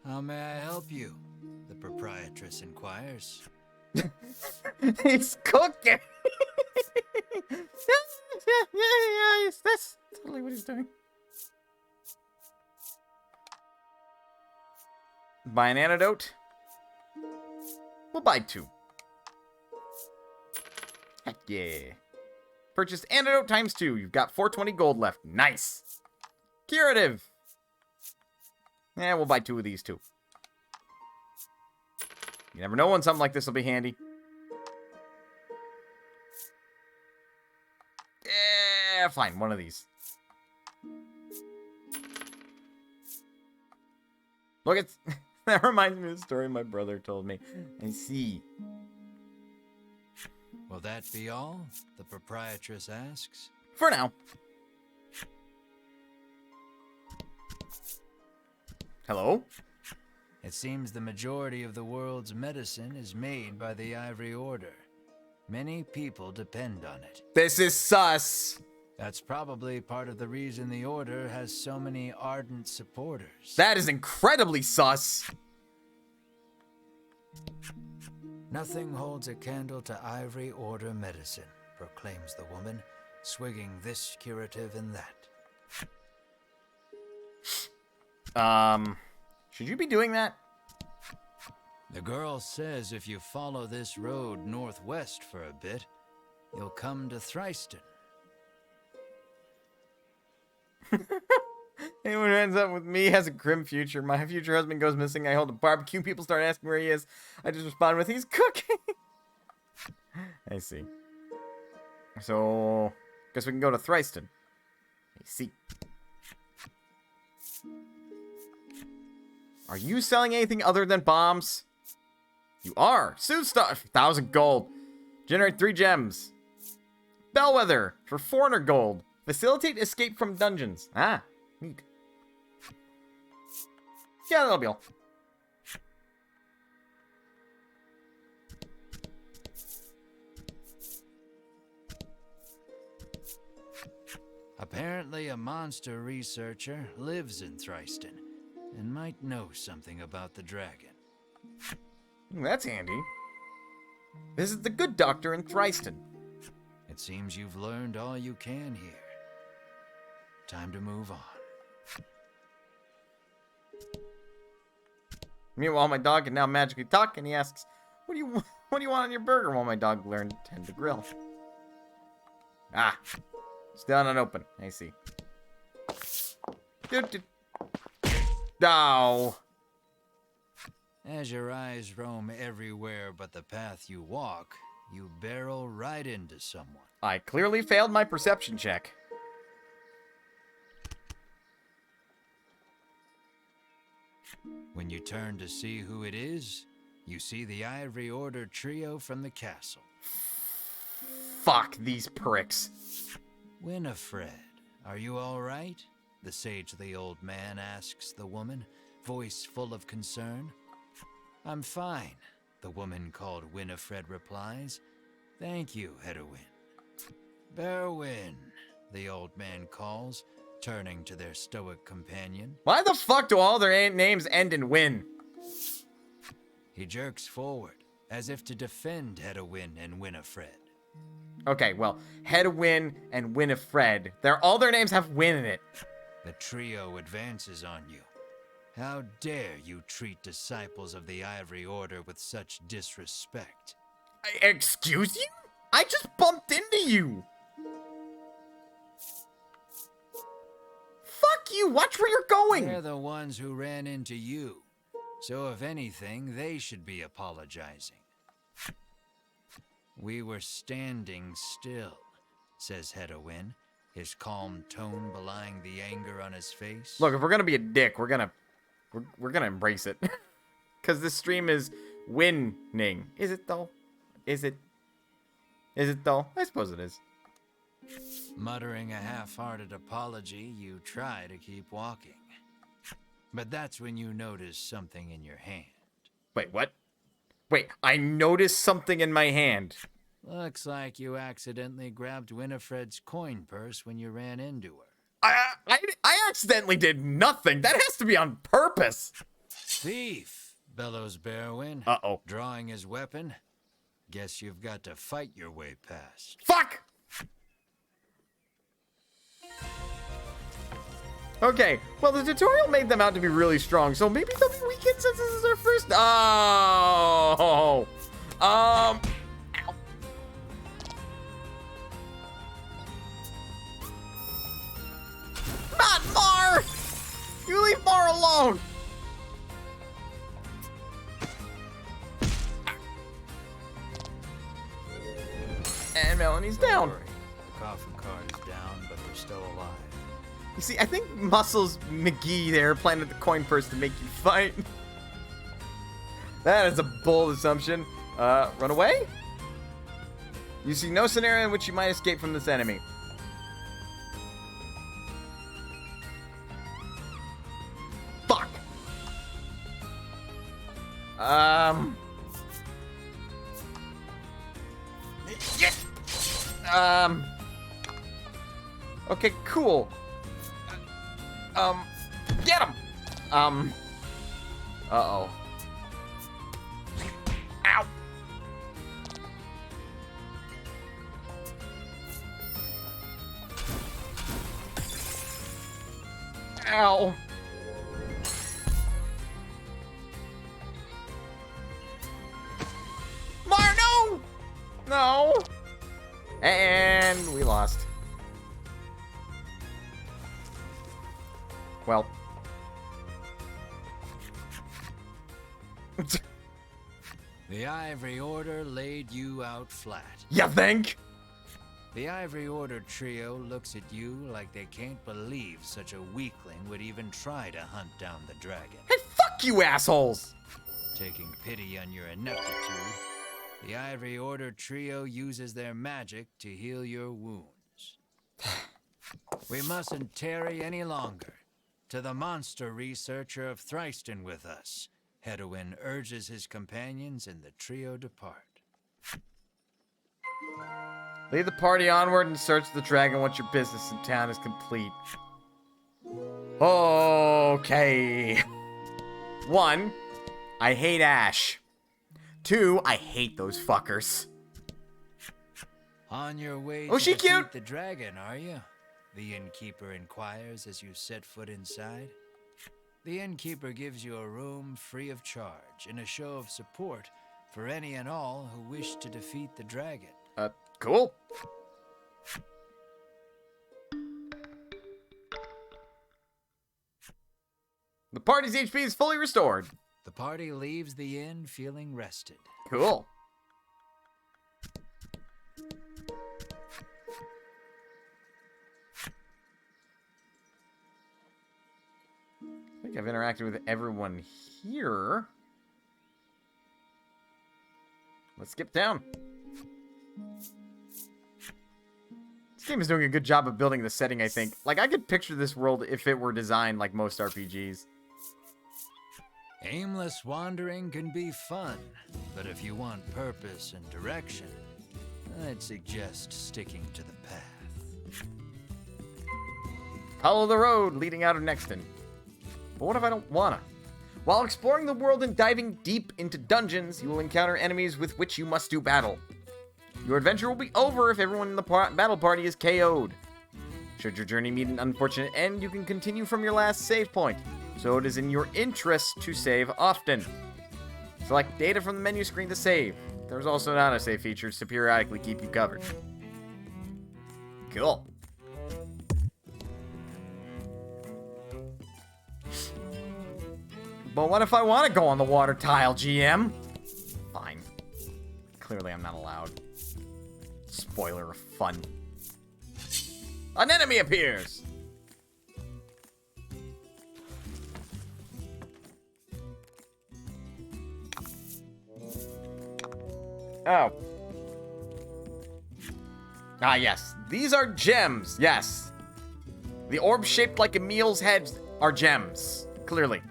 How may I help you? The proprietress inquires. He's cooking. Yeah, that's totally what he's doing. Buy an antidote. We'll buy 2. Heck yeah. Purchase antidote times 2. You've got 420 gold left. Nice. Curative. Yeah, we'll buy 2 of these too. You never know when something like this will be handy. Yeah, fine. 1 of these. Look, it's that reminds me of the story my brother told me. I see. Will that be all? The proprietress asks. For now. Hello? It seems the majority of the world's medicine is made by the Ivory Order. Many people depend on it. This is sus. That's probably part of the reason the Order has so many ardent supporters. That is incredibly sus. Nothing holds a candle to Ivory Order medicine, proclaims the woman, swigging this curative and that. Should you be doing that? The girl says if you follow this road northwest for a bit, you'll come to Thriston. Anyone who ends up with me has a grim future. My future husband goes missing. I hold a barbecue. People start asking where he is. I just respond with, he's cooking. I see. So, guess we can go to Thriston. I see. Are you selling anything other than bombs? You are. Sue stuff. 1,000 gold. Generate 3 gems. Bellwether for 400 gold. Facilitate escape from dungeons. Ah, neat. Yeah, that'll be all. Apparently a monster researcher lives in Thriston and might know something about the dragon. That's handy. This is the good doctor in Thriston. It seems you've learned all you can here. Time to move on. Meanwhile, my dog can now magically talk, and he asks, what do you want on your burger?" While my dog learned to tend to grill. Ah, still unopened. I see. No. As your eyes roam everywhere but the path you walk, you barrel right into someone. I clearly failed my perception check. When you turn to see who it is, you see the Ivory Order trio from the castle. Fuck these pricks. Winifred, are you all right? The sagely old man asks the woman, voice full of concern. I'm fine, the woman called Winifred replies. Thank you, Hedwin. Berwin, the old man calls, turning to their stoic companion. Why the fuck do all their names end in win? He jerks forward, as if to defend Hedwin and Winifred. Okay, well, Hedwin and Winifred, all their names have win in it. The trio advances on you. How dare you treat disciples of the Ivory Order with such disrespect? Excuse you? I just bumped into you. Fuck you, watch where you're going. They're the ones who ran into you. So if anything, they should be apologizing. We were standing still, says Hedwin, his calm tone belying the anger on his face. Look, if we're gonna be a dick, we're gonna embrace it. Because this stream is winning. Is it though? Is it? Is it though? I suppose it is. Muttering a half-hearted apology, you try to keep walking. But that's when you notice something in your hand. Wait, what? Wait, I noticed something in my hand. Looks like you accidentally grabbed Winifred's coin purse when you ran into her. I accidentally did nothing. That has to be on purpose. Thief, bellows Berwin. Uh-oh. Drawing his weapon. Guess you've got to fight your way past. Fuck! Okay, well, the tutorial made them out to be really strong, so maybe they'll be weakened since this is their first... Oh! Ow. Not Mar! You leave Mar alone! And Melanie's down. Don't worry. The coffin card is down, but they're still alive. You see, I think Muscles McGee there planted the coin purse to make you fight. That is a bold assumption. Run away? You see no scenario in which you might escape from this enemy. Fuck! Okay, cool. Get him! Uh-oh. Ow! Ow! Mar, no! No! And we lost. Well. The Ivory Order laid you out flat. You think? The Ivory Order trio looks at you like they can't believe such a weakling would even try to hunt down the dragon. Hey, fuck you, assholes! Taking pity on your ineptitude, the Ivory Order trio uses their magic to heal your wounds. We mustn't tarry any longer. To the monster researcher of Thriston with us, Hedwin urges his companions and the trio depart. Lead the party onward and search the dragon once your business in town is complete. Okay. 1, I hate Ash. 2, I hate those fuckers. On your way Oh, to she defeat cute. the dragon, are you? The innkeeper inquires as you set foot inside. The innkeeper gives you a room free of charge in a show of support for any and all who wish to defeat the dragon. Cool. The party's HP is fully restored. The party leaves the inn feeling rested. Cool. I think I've interacted with everyone here. Let's skip down. This game is doing a good job of building the setting, I think. Like, I could picture this world if it were designed like most RPGs. Aimless wandering can be fun, but if you want purpose and direction, I'd suggest sticking to the path. Follow the road leading out of Nexton. But what if I don't wanna? While exploring the world and diving deep into dungeons, you will encounter enemies with which you must do battle. Your adventure will be over if everyone in the battle party is KO'd. Should your journey meet an unfortunate end, you can continue from your last save point, so it is in your interest to save often. Select data from the menu screen to save. There's also an autosave feature to periodically keep you covered. Cool. But what if I want to go on the water tile, GM? Fine. Clearly I'm not allowed. Spoiler of fun. An enemy appears! Oh. Ah, yes. These are gems. Yes. The orbs shaped like Emil's head are gems. Clearly.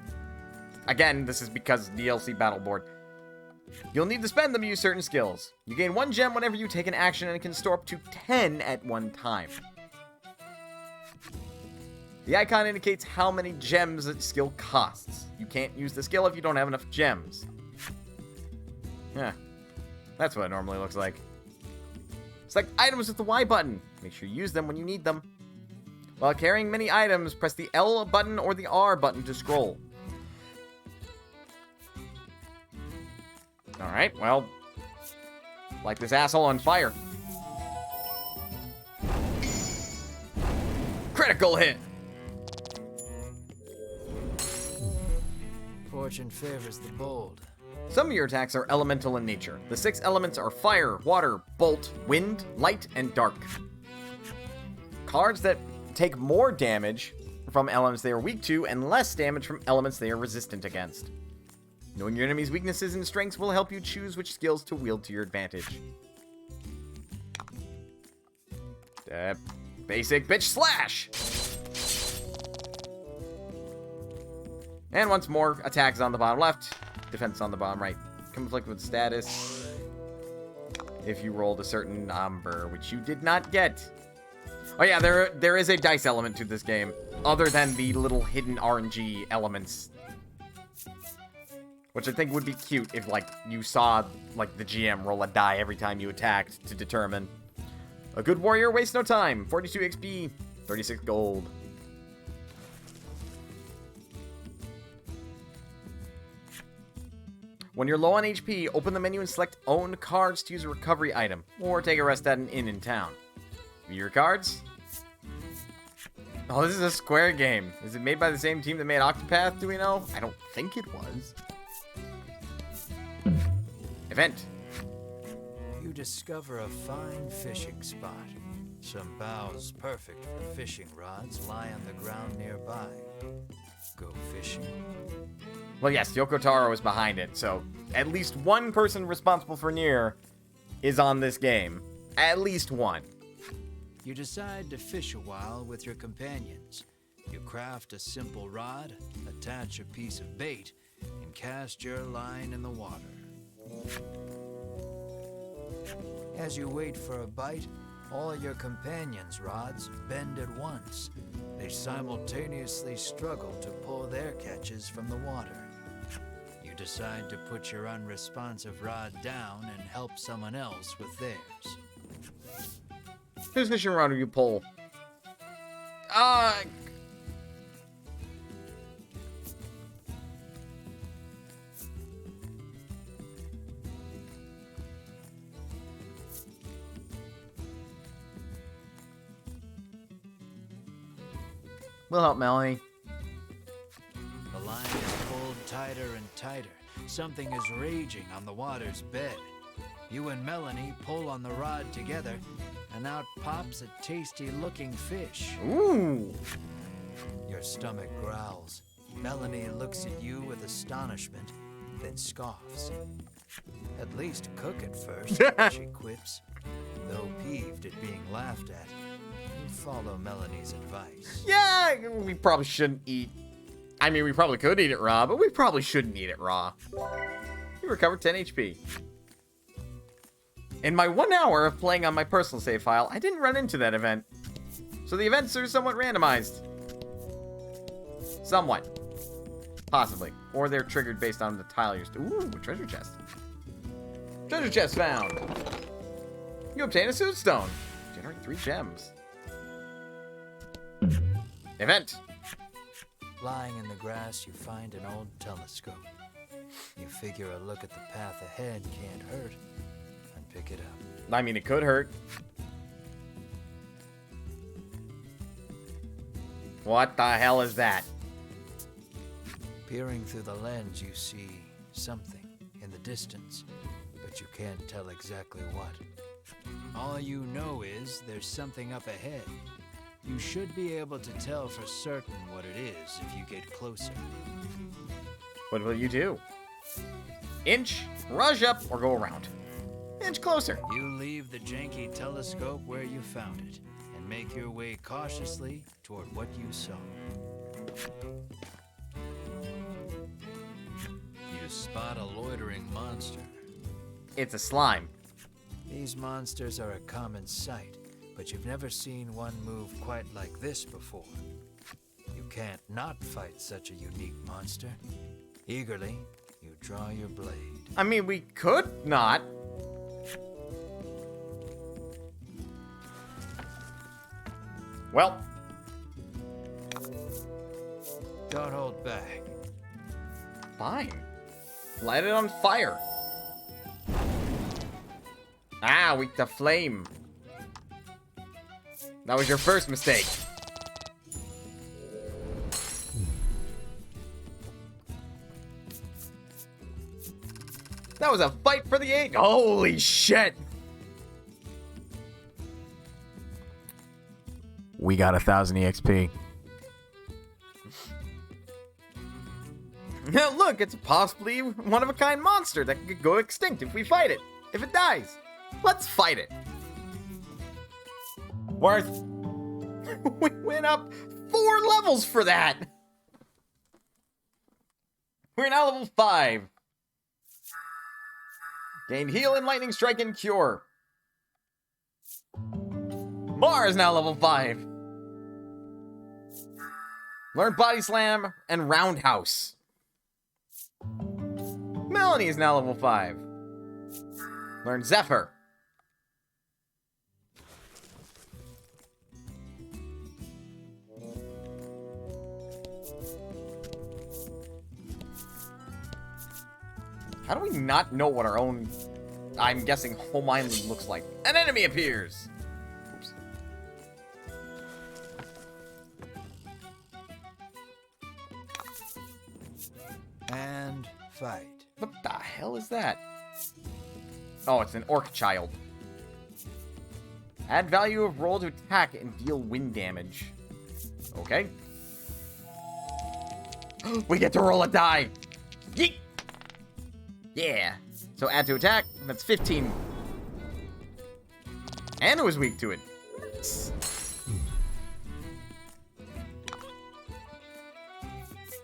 Again, this is because DLC Battle Board. You'll need to spend them to use certain skills. You gain 1 gem whenever you take an action and can store up to 10 at one time. The icon indicates how many gems a skill costs. You can't use the skill if you don't have enough gems. Yeah, that's what it normally looks like. Select items with the Y button. Make sure you use them when you need them. While carrying many items, press the L button or the R button to scroll. Alright, well, light this asshole on fire. Critical hit! Fortune favors the bold. Some of your attacks are elemental in nature. The 6 elements are fire, water, bolt, wind, light, and dark. Cards that take more damage from elements they are weak to and less damage from elements they are resistant against. Knowing your enemy's weaknesses and strengths will help you choose which skills to wield to your advantage. Basic bitch slash! And once more, attacks on the bottom left, defense on the bottom right. Conflict with status. If you rolled a certain number, which you did not get. Oh yeah, there is a dice element to this game, other than the little hidden RNG elements. Which I think would be cute if, like, you saw, like, the GM roll a die every time you attacked to determine. A good warrior wastes no time. 42 XP, 36 gold. When you're low on HP, open the menu and select Own Cards to use a recovery item, or take a rest at an inn in town. View your cards. Oh, this is a Square game. Is it made by the same team that made Octopath, do we know? I don't think it was. Event. You discover a fine fishing spot. Some boughs perfect for fishing rods lie on the ground nearby. Go fishing. Well, yes, Yoko Taro is behind it, so at least one person responsible for Nier is on this game. At least one. You decide to fish a while with your companions. You craft a simple rod, attach a piece of bait, and cast your line in the water. As you wait for a bite, all your companions' rods bend at once. They simultaneously struggle to pull their catches from the water. You decide to put your unresponsive rod down and help someone else with theirs. Whose fishing rod will you pull? We'll help Melanie. The line is pulled tighter and tighter. Something is raging on the water's bed. You and Melanie pull on the rod together, and out pops a tasty-looking fish. Ooh! Your stomach growls. Melanie looks at you with astonishment, then scoffs. At least cook it first, she quips. Though peeved at being laughed at, you follow Melanie's advice. Yeah, we probably shouldn't eat. I mean, we probably could eat it raw, but we probably shouldn't eat it raw. You recovered 10 HP. In my 1 hour of playing on my personal save file, I didn't run into that event. So the events are somewhat randomized. Somewhat. Possibly. Or they're triggered based on the tile you're... Ooh, a treasure chest. Treasure chest found. You obtain a suit stone. Generate 3 gems. Event. Lying in the grass, you find an old telescope. You figure a look at the path ahead can't hurt, and pick it up. I mean, it could hurt. What the hell is that? Peering through the lens, you see something in the distance, but you can't tell exactly what. All you know is there's something up ahead. You should be able to tell for certain what it is if you get closer. What will you do? Inch, rush up, or go around? Inch closer. You leave the janky telescope where you found it, and make your way cautiously toward what you saw. You spot a loitering monster. It's a slime. These monsters are a common sight, but you've never seen one move quite like this before. You can't not fight such a unique monster. Eagerly, you draw your blade. I mean, we could not. Well, Don't hold back. fine. Light it on fire. Ah, weak to flame. That was your first mistake. That was a fight for the age. Holy shit. We got 1,000 EXP. Now look, it's possibly one-of-a-kind monster that could go extinct if we fight it. If it dies, let's fight it. Worth. We went up 4 levels for that. We're now level 5. Gained heal and lightning strike and cure. Mar is now level 5. Learn body slam and roundhouse. Melanie is now level 5. Learn Zephyr. How do we not know what our own, I'm guessing, home island looks like? An enemy appears! Oops. And fight. What the hell is that? Oh, it's an orc child. Add value of roll to attack and deal wind damage. Okay. We get to roll a die! Yeet! Yeah. So add to attack, that's 15. And it was weak to it.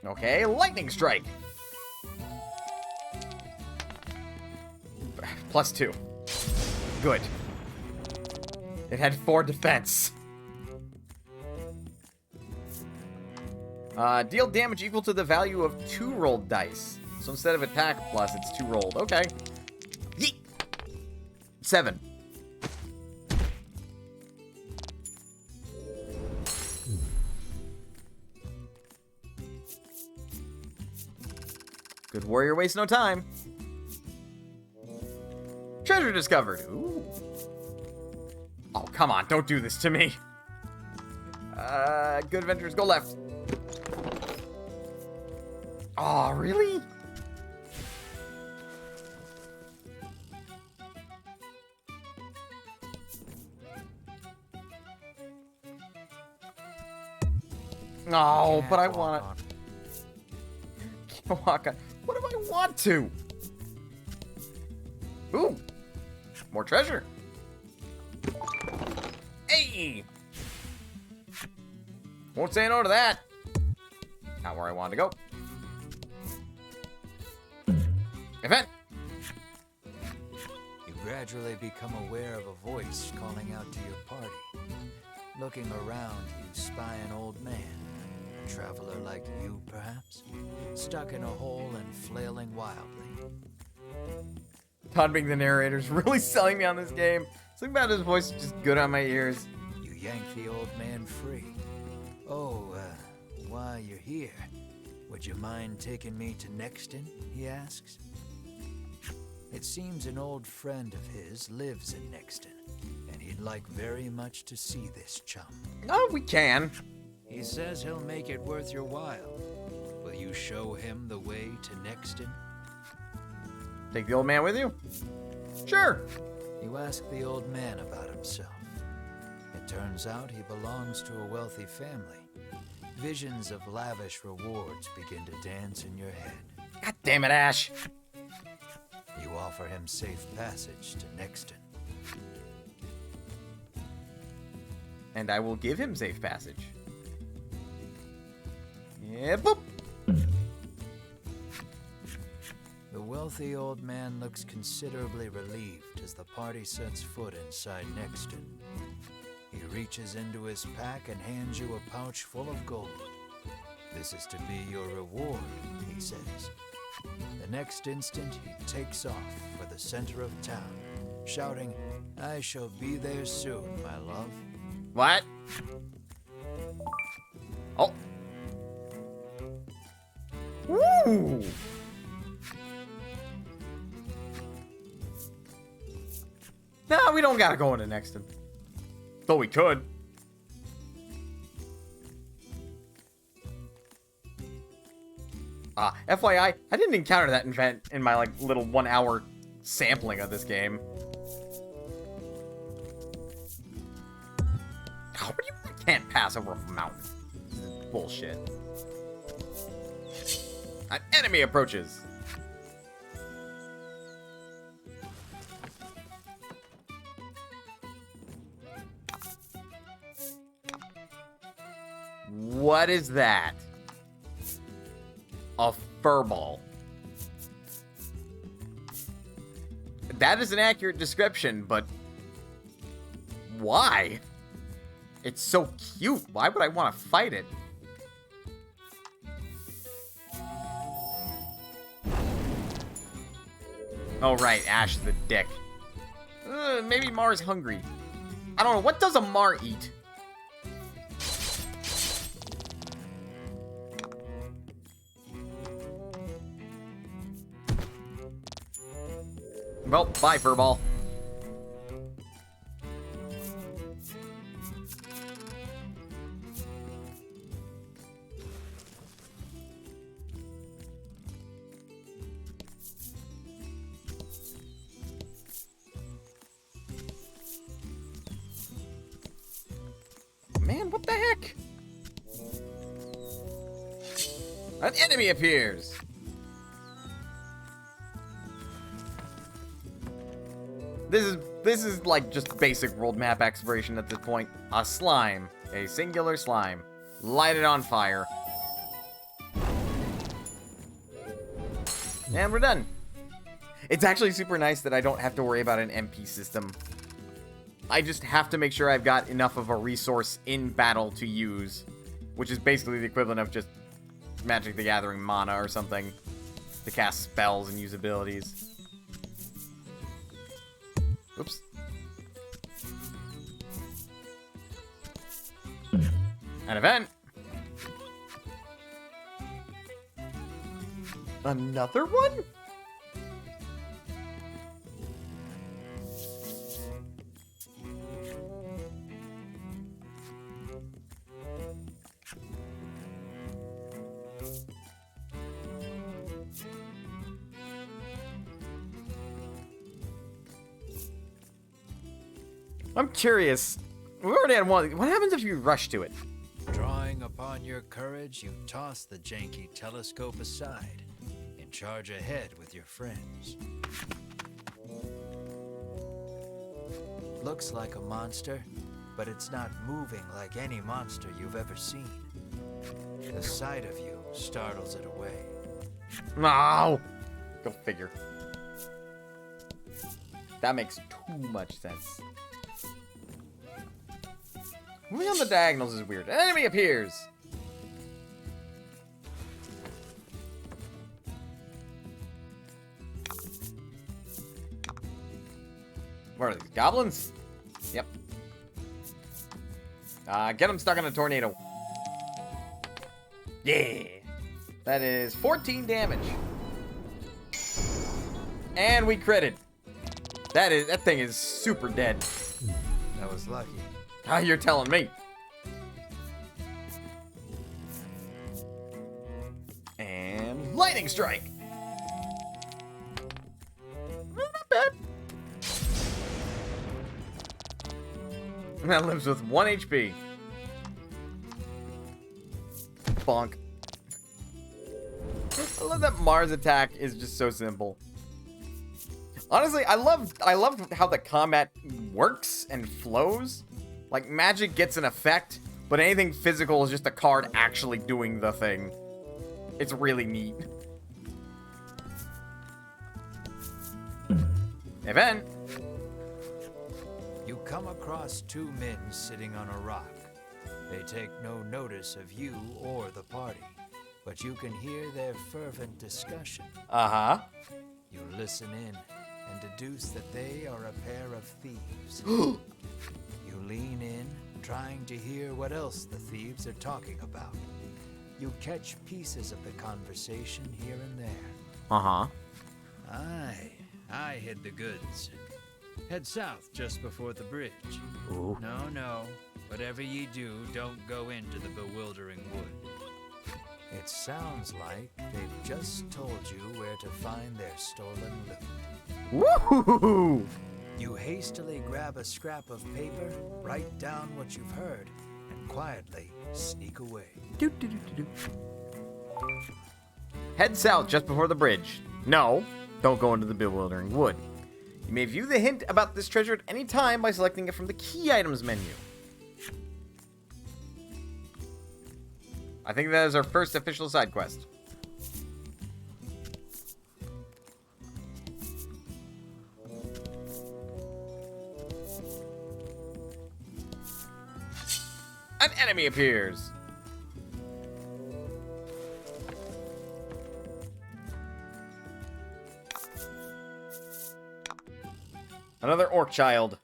Okay, lightning strike. +2. Good. It had 4 defense. Deal damage equal to the value of 2 rolled dice. So instead of attack plus, it's 2 rolled. Okay. Yeet! 7. Good warrior wastes no time. Treasure discovered. Ooh. Oh, come on. Don't do this to me. Good adventurers, go left. Oh, really? No, but I want to. What do I want to? Ooh. More treasure. Hey! Won't say no to that. Not where I wanted to go. Event. You gradually become aware of a voice calling out to your party. Looking around, you spy an old man. A traveler like you, perhaps? Stuck in a hole and flailing wildly. Todd being the narrator is really selling me on this game. Something about his voice is just good on my ears. You yank the old man free. Oh, while you're here, would you mind taking me to Nexton? He asks. It seems an old friend of his lives in Nexton, and he'd like very much to see this chum. Oh, we can. He says he'll make it worth your while. Will you show him the way to Nexton? Take the old man with you? Sure. You ask the old man about himself. It turns out he belongs to a wealthy family. Visions of lavish rewards begin to dance in your head. God damn it, Ash. You offer him safe passage to Nexton. And I will give him safe passage. Yeah, boop. The wealthy old man looks considerably relieved as the party sets foot inside Nexton. He reaches into his pack and hands you a pouch full of gold. This is to be your reward, he says. The next instant, he takes off for the center of town, shouting, "I shall be there soon, my love." What? Oh. Woo! No, we don't gotta go into Nexton. Though we could. FYI, I didn't encounter that event in my, like, little 1 hour sampling of this game. How do you can't pass over a mountain? This is bullshit. An enemy approaches. What is that? A furball. That is an accurate description, but why? It's so cute. Why would I want to fight it? Oh, right. Ash the dick. Maybe Mar's hungry. I don't know. What does a Mar eat? Well, bye, Furball. Man, what the heck? An enemy appears. This is like just basic world map exploration at this point. A slime, a singular slime. Light it on fire. And we're done. It's actually super nice that I don't have to worry about an MP system. I just have to make sure I've got enough of a resource in battle to use, which is basically the equivalent of just Magic the Gathering mana or something to cast spells and use abilities. Oops. An event. Another one? I'm curious. We already had one. What happens if you rush to it? Drawing upon your courage, you toss the janky telescope aside and charge ahead with your friends. Looks like a monster, but it's not moving like any monster you've ever seen. The sight of you startles it away. No! Go figure. That makes too much sense. Moving on the diagonals is weird. An enemy appears! What are these, goblins? Yep. Get them stuck in a tornado. Yeah! That is 14 damage. And we critted. That thing is super dead. That was lucky. Ah, you're telling me. And lightning strike. Not bad. That lives with 1 HP. Bonk. I love that Mars attack is just so simple. Honestly, I love how the combat works and flows. Like, magic gets an effect, but anything physical is just a card actually doing the thing. It's really neat. Event. You come across two men sitting on a rock. They take no notice of you or the party, but you can hear their fervent discussion. Uh-huh. You listen in and deduce that they are a pair of thieves. You lean in, trying to hear what else the thieves are talking about. You catch pieces of the conversation here and there. Uh-huh. I hid the goods. Head south just before the bridge. Ooh. No. Whatever ye do, don't go into the bewildering wood. It sounds like they've just told you where to find their stolen loot. Woohoo! You hastily grab a scrap of paper, write down what you've heard, and quietly sneak away. Head south just before the bridge. No, don't go into the bewildering wood. You may view the hint about this treasure at any time by selecting it from the key items menu. I think that is our first official side quest. An enemy appears. Another orc child.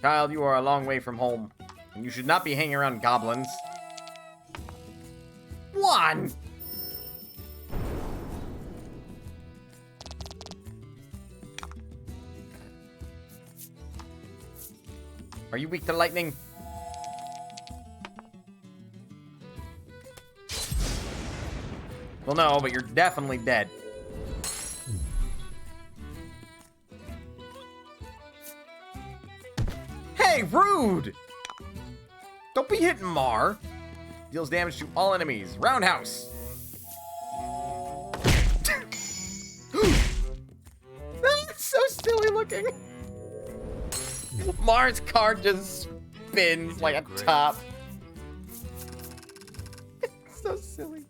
Child, you are a long way from home, and you should not be hanging around goblins. One! Are you weak to lightning? Well, no, but you're definitely dead. Hey, rude! Don't be hitting Mar. Deals damage to all enemies. Roundhouse. That's so silly looking. Mar's card just spins like a top. So silly.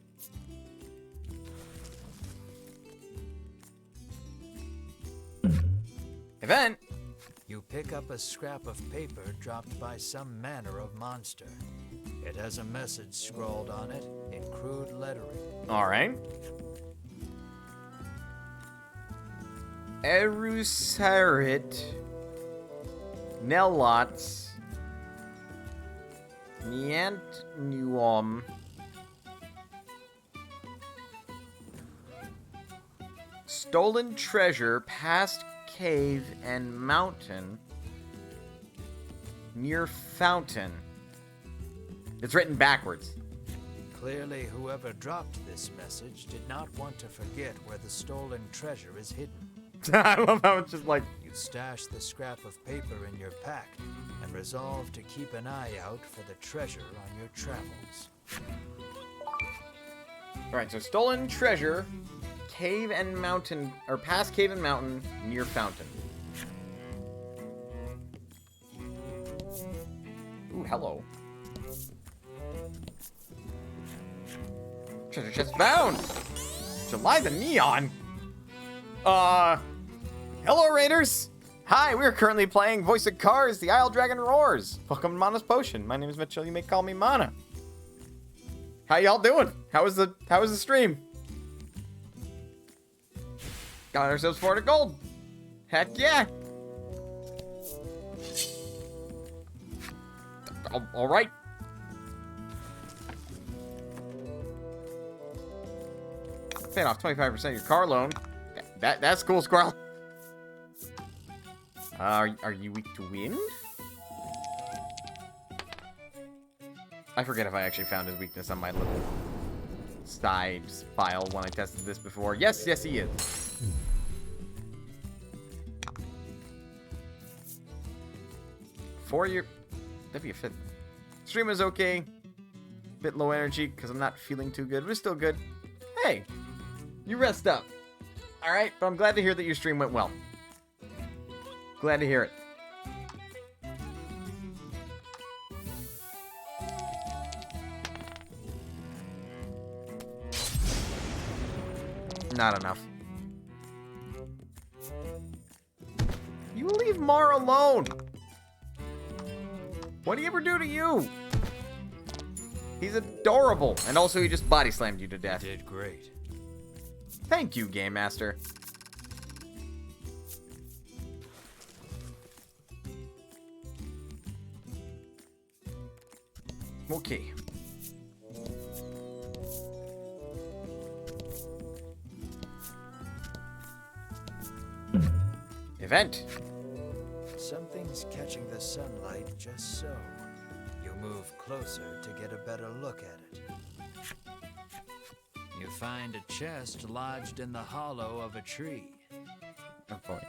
Event. You pick up a scrap of paper dropped by some manner of monster. It has a message scrawled on it in crude lettering. Alright. Erusarit Nellots Niantnuom Stolen treasure past cave and mountain near fountain. It's written backwards. Clearly, whoever dropped this message did not want to forget where the stolen treasure is hidden. I love how it's just like... You stash the scrap of paper in your pack and resolve to keep an eye out for the treasure on your travels. Alright, so stolen treasure, cave and mountain, or past cave and mountain, near fountain. Ooh, hello. Treasure chest found! July the Neon! Hello, Raiders! Hi, we're currently playing Voice of Cars, The Isle Dragon Roars. Welcome to Mana's Potion. My name is Mitchell, you may call me Mana. How y'all doing? How was the stream? Got ourselves 400 gold. Heck yeah. All right. Paying off 25% of your car loan. That's cool, Squirrel. Are you weak to wind? I forget if I actually found his weakness on my little sides file when I tested this before. Yes, he is. That'd be a 5th. Stream is okay. Bit low energy because I'm not feeling too good, but it's still good. Hey, you rest up. Alright, but I'm glad to hear that your stream went well. Glad to hear it. Not enough. You leave Mar alone. What did he ever do to you? He's adorable. And also he just body slammed you to death. Did great. Thank you, Game Master. Okay. Event. Something's catching the sunlight just so. You move closer to get a better look at it. You find a chest lodged in the hollow of a tree. Oh boy.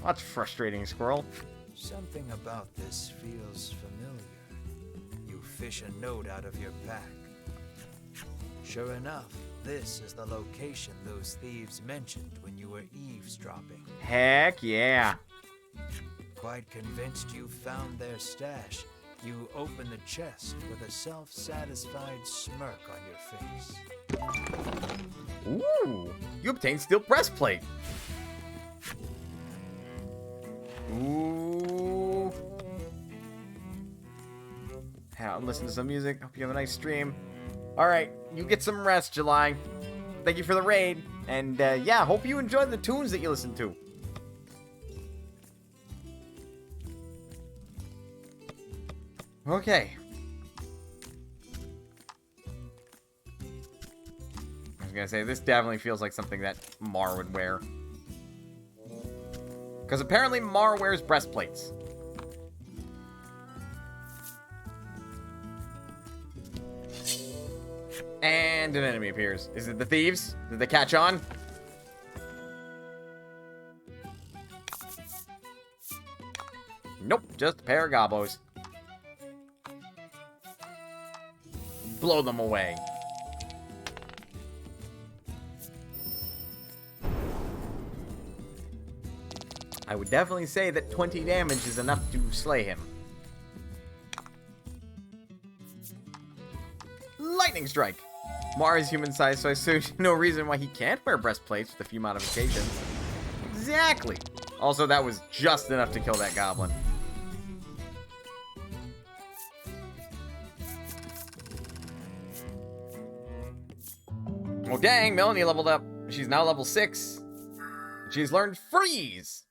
That's frustrating, Squirrel. Something about this feels familiar. You fish a note out of your pack. Sure enough, this is the location those thieves mentioned when you were eavesdropping. Heck yeah. Quite convinced you found their stash, you open the chest with a self-satisfied smirk on your face. Ooh. You obtained steel breastplate. Ooh. Listen to some music. Hope you have a nice stream. Alright, you get some rest, July. Thank you for the raid. And yeah, hope you enjoyed the tunes that you listened to. Okay. I was gonna say, this definitely feels like something that Mar would wear. Because apparently Mar wears breastplates. And an enemy appears. Is it the thieves? Did they catch on? Nope, just a pair of gobos. Blow them away. I would definitely say that 20 damage is enough to slay him. Lightning Strike! Mar is human sized, so I see no reason why he can't wear breastplates with a few modifications. Exactly! Also, that was just enough to kill that goblin. Oh dang, Melanie leveled up. She's now level 6. She's learned Freeze!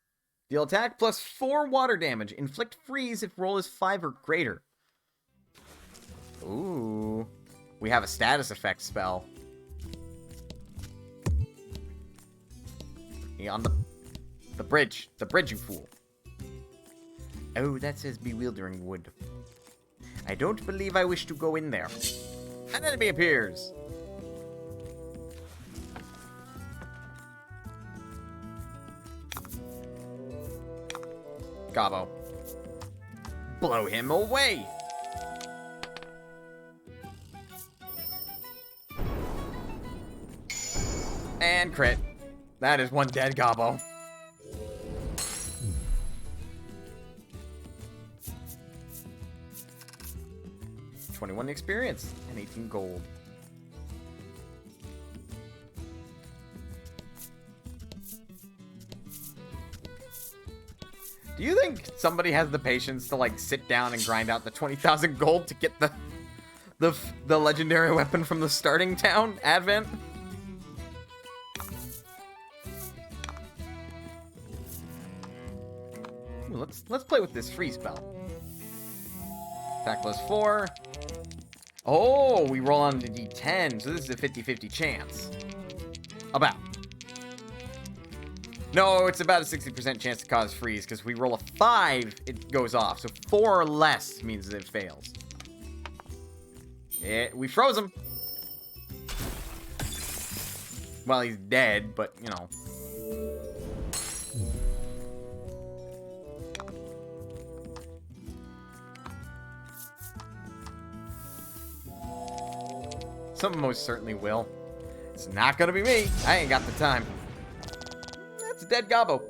Deal attack plus 4 water damage. Inflict freeze if roll is 5 or greater. Ooh. We have a status effect spell. Yeah, on the bridge. The bridge, you fool. Oh, that says Bewildering Wood. I don't believe I wish to go in there. An enemy appears. Gobbo. Blow him away. And crit. That is one dead Gobbo. $21 experience and 18 gold. Do you think somebody has the patience to like sit down and grind out the 20,000 gold to get the legendary weapon from the starting town, Advent? Ooh, let's play with this freeze spell. Attack plus 4. Oh, we roll on the D10, so this is a 50-50 chance. About. No, it's about a 60% chance to cause freeze, because if we roll a 5, it goes off. So 4 or less means that it fails. We froze him. Well, he's dead, but, you know. Some most certainly will. It's not gonna be me. I ain't got the time. That's a dead Gobbo.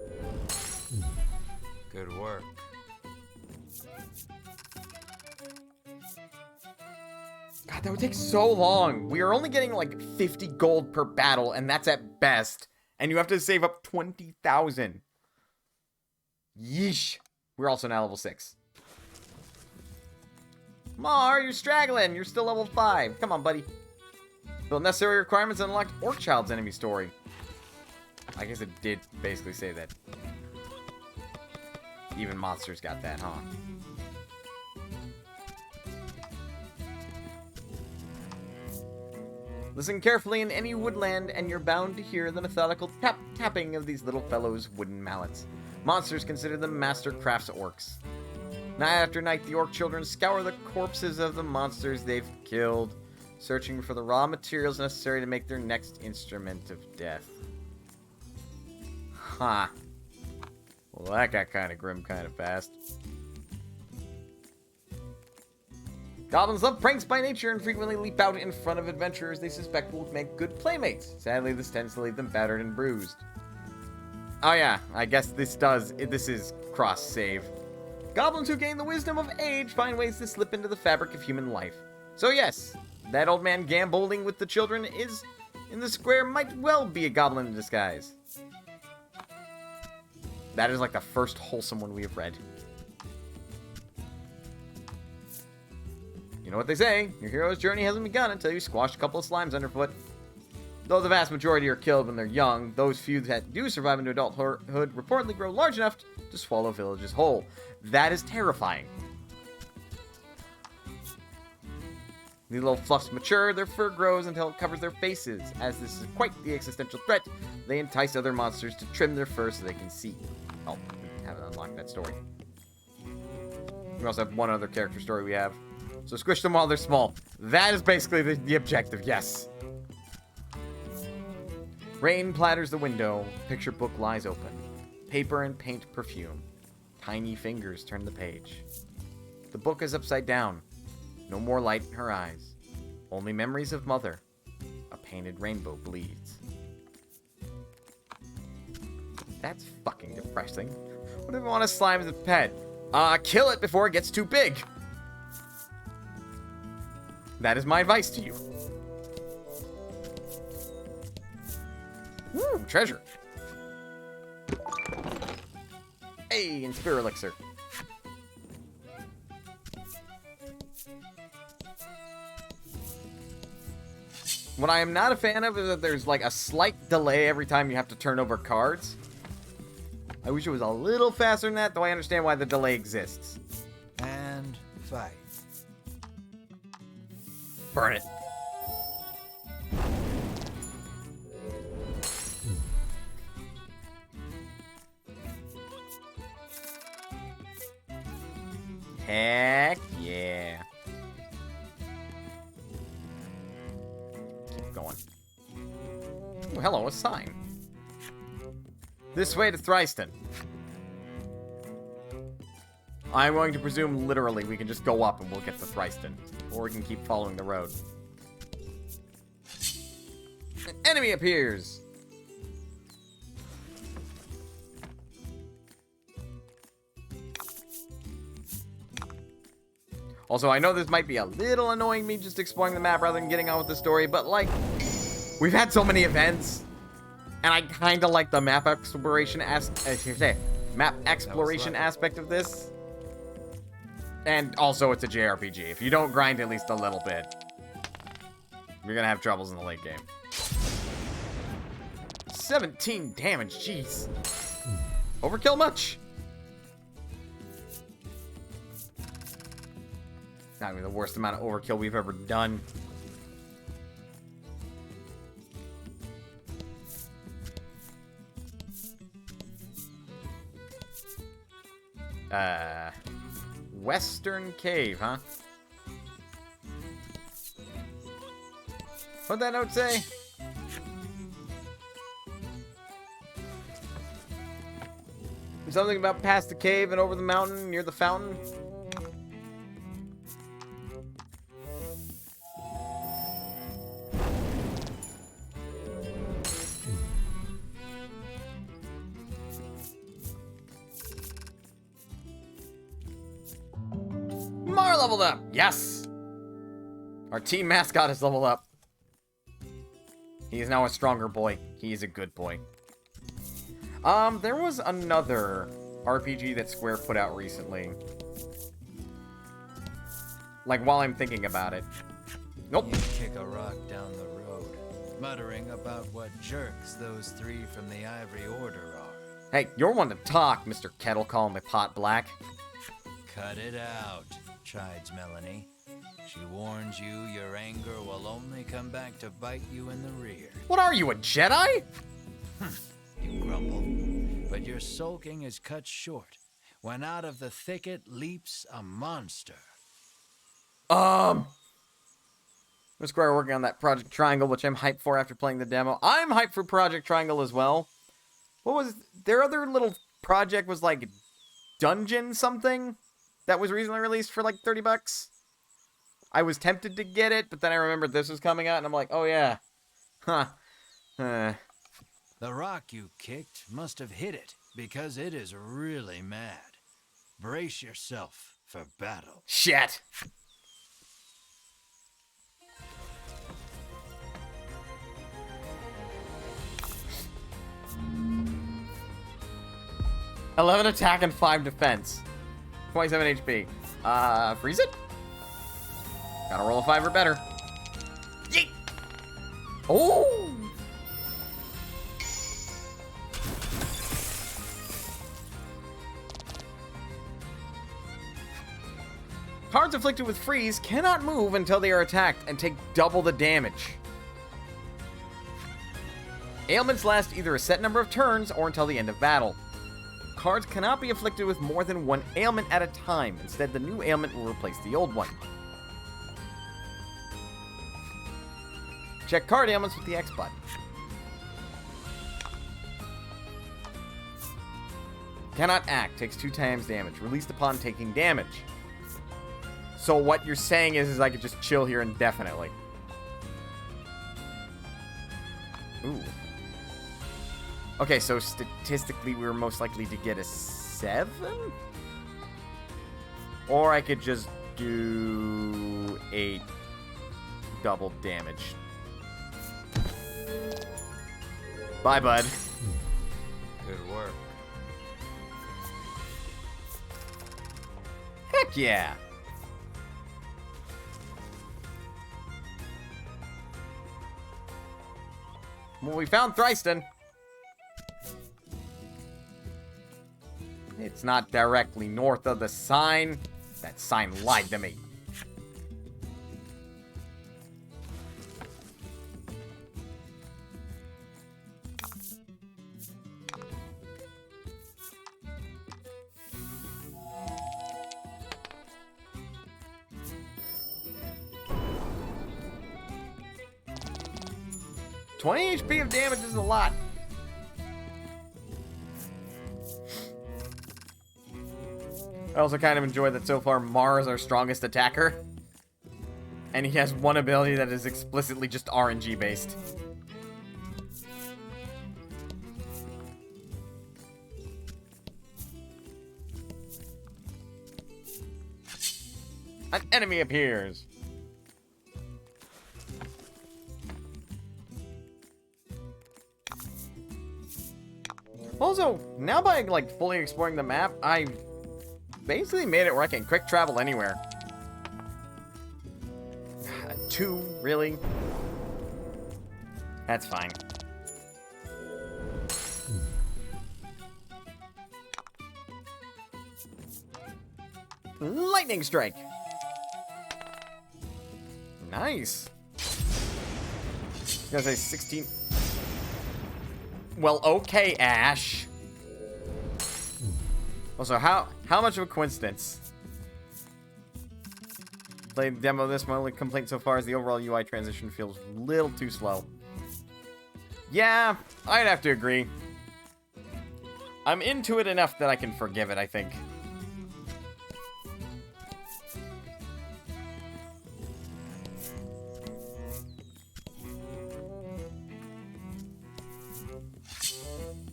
God, that would take so long. We are only getting like 50 gold per battle, and that's at best. And you have to save up 20,000. Yeesh. We're also now level 6. Mar, you're straggling. You're still level 5. Come on, buddy. Build necessary requirements and unlock Orkchild's enemy story. I guess it did basically say that. Even monsters got that, huh? Listen carefully in any woodland, and you're bound to hear the methodical tapping of these little fellows' wooden mallets. Monsters consider them master crafts orcs. Night after night, the orc children scour the corpses of the monsters they've killed, searching for the raw materials necessary to make their next instrument of death. Huh. Well, that got kind of grim kind of fast. Goblins love pranks by nature and frequently leap out in front of adventurers they suspect will make good playmates. Sadly, this tends to leave them battered and bruised. Oh yeah, I guess this is cross-save. Goblins who gain the wisdom of age find ways to slip into the fabric of human life. So yes, that old man gamboling with the children is in the square might well be a goblin in disguise. That is like the first wholesome one we have read. You know what they say, your hero's journey hasn't begun until you squash a couple of slimes underfoot. Though the vast majority are killed when they're young, those few that do survive into adulthood reportedly grow large enough to swallow villages whole. That is terrifying. The little fluffs mature, their fur grows until it covers their faces. As this is quite the existential threat, they entice other monsters to trim their fur so they can see. Oh, we haven't unlocked that story. We also have one other character story we have. So squish them while they're small. That is basically the objective, yes. Rain platters the window. Picture book lies open. Paper and paint perfume. Tiny fingers turn the page. The book is upside down. No more light in her eyes. Only memories of mother. A painted rainbow bleeds. That's fucking depressing. What if I want a slime as a pet? Kill it before it gets too big. That is my advice to you. Woo, treasure. Hey, and Spirit Elixir. What I am not a fan of is that there's like a slight delay every time you have to turn over cards. I wish it was a little faster than that, though I understand why the delay exists. And fight. Burn it. Heck yeah. Keep going. Oh, hello, a sign. This way to Thryston. I'm going to presume literally we can just go up and we'll get to Thryston. Or we can keep following the road. An enemy appears! Also, I know this might be a little annoying me just exploring the map rather than getting on with the story, but like, we've had so many events, and I kind of like the map exploration aspect of this. And also, it's a JRPG. If you don't grind at least a little bit, you're gonna have troubles in the late game. 17 damage, jeez. Overkill much? Not even the worst amount of overkill we've ever done. Western Cave, huh? What'd that note say? Something about past the cave and over the mountain near the fountain? Mar leveled up! Yes! Our team mascot is leveled up. He is now a stronger boy. He is a good boy. There was another RPG that Square put out recently. Like, while I'm thinking about it. Nope. You kick a rock down the road, muttering about what jerks those 3 from the Ivory Order are. Hey, you're one to talk, Mr. Kettle calling my pot black. Cut it out, chides Melanie. She warns you your anger will only come back to bite you in the rear. What are you, a Jedi? You grumble, but your sulking is cut short when out of the thicket leaps a monster. Square working on that Project Triangle, which I'm hyped for after playing the demo. I'm hyped for Project Triangle as well. What was their other little project? Was like Dungeon something that was recently released for like $30. I was tempted to get it, but then I remembered this was coming out, and I'm like, oh yeah, huh. The rock you kicked must have hit it because it is really mad. Brace yourself for battle. Shit. $11 attack and 5 defense. 27 HP. Freeze it? Gotta roll a 5 or better. Yeet! Oh! Cards afflicted with freeze cannot move until they are attacked and take double the damage. Ailments last either a set number of turns or until the end of battle. Cards cannot be afflicted with more than 1 ailment at a time. Instead, the new ailment will replace the old one. Check card ailments with the X button. Cannot act. Takes 2 times damage. Released upon taking damage. So what you're saying is I could just chill here indefinitely. Ooh. Okay, so statistically we're most likely to get a 7? Or I could just do 8 double damage. Bye, bud. Good work. Heck yeah! Well, we found Thriston. It's not directly north of the sign. That sign lied to me. $20 HP of damage is a lot. I also kind of enjoy that so far Mar is our strongest attacker. And he has one ability that is explicitly just RNG based. An enemy appears. Also, now by like fully exploring the map, I basically made it where I can quick travel anywhere. 2, really? That's fine. Lightning strike. Nice. Gonna say 16. Well, okay, Ash. Also, how much of a coincidence? Played the demo of this, my only complaint so far is the overall UI transition feels a little too slow. Yeah, I'd have to agree. I'm into it enough that I can forgive it, I think.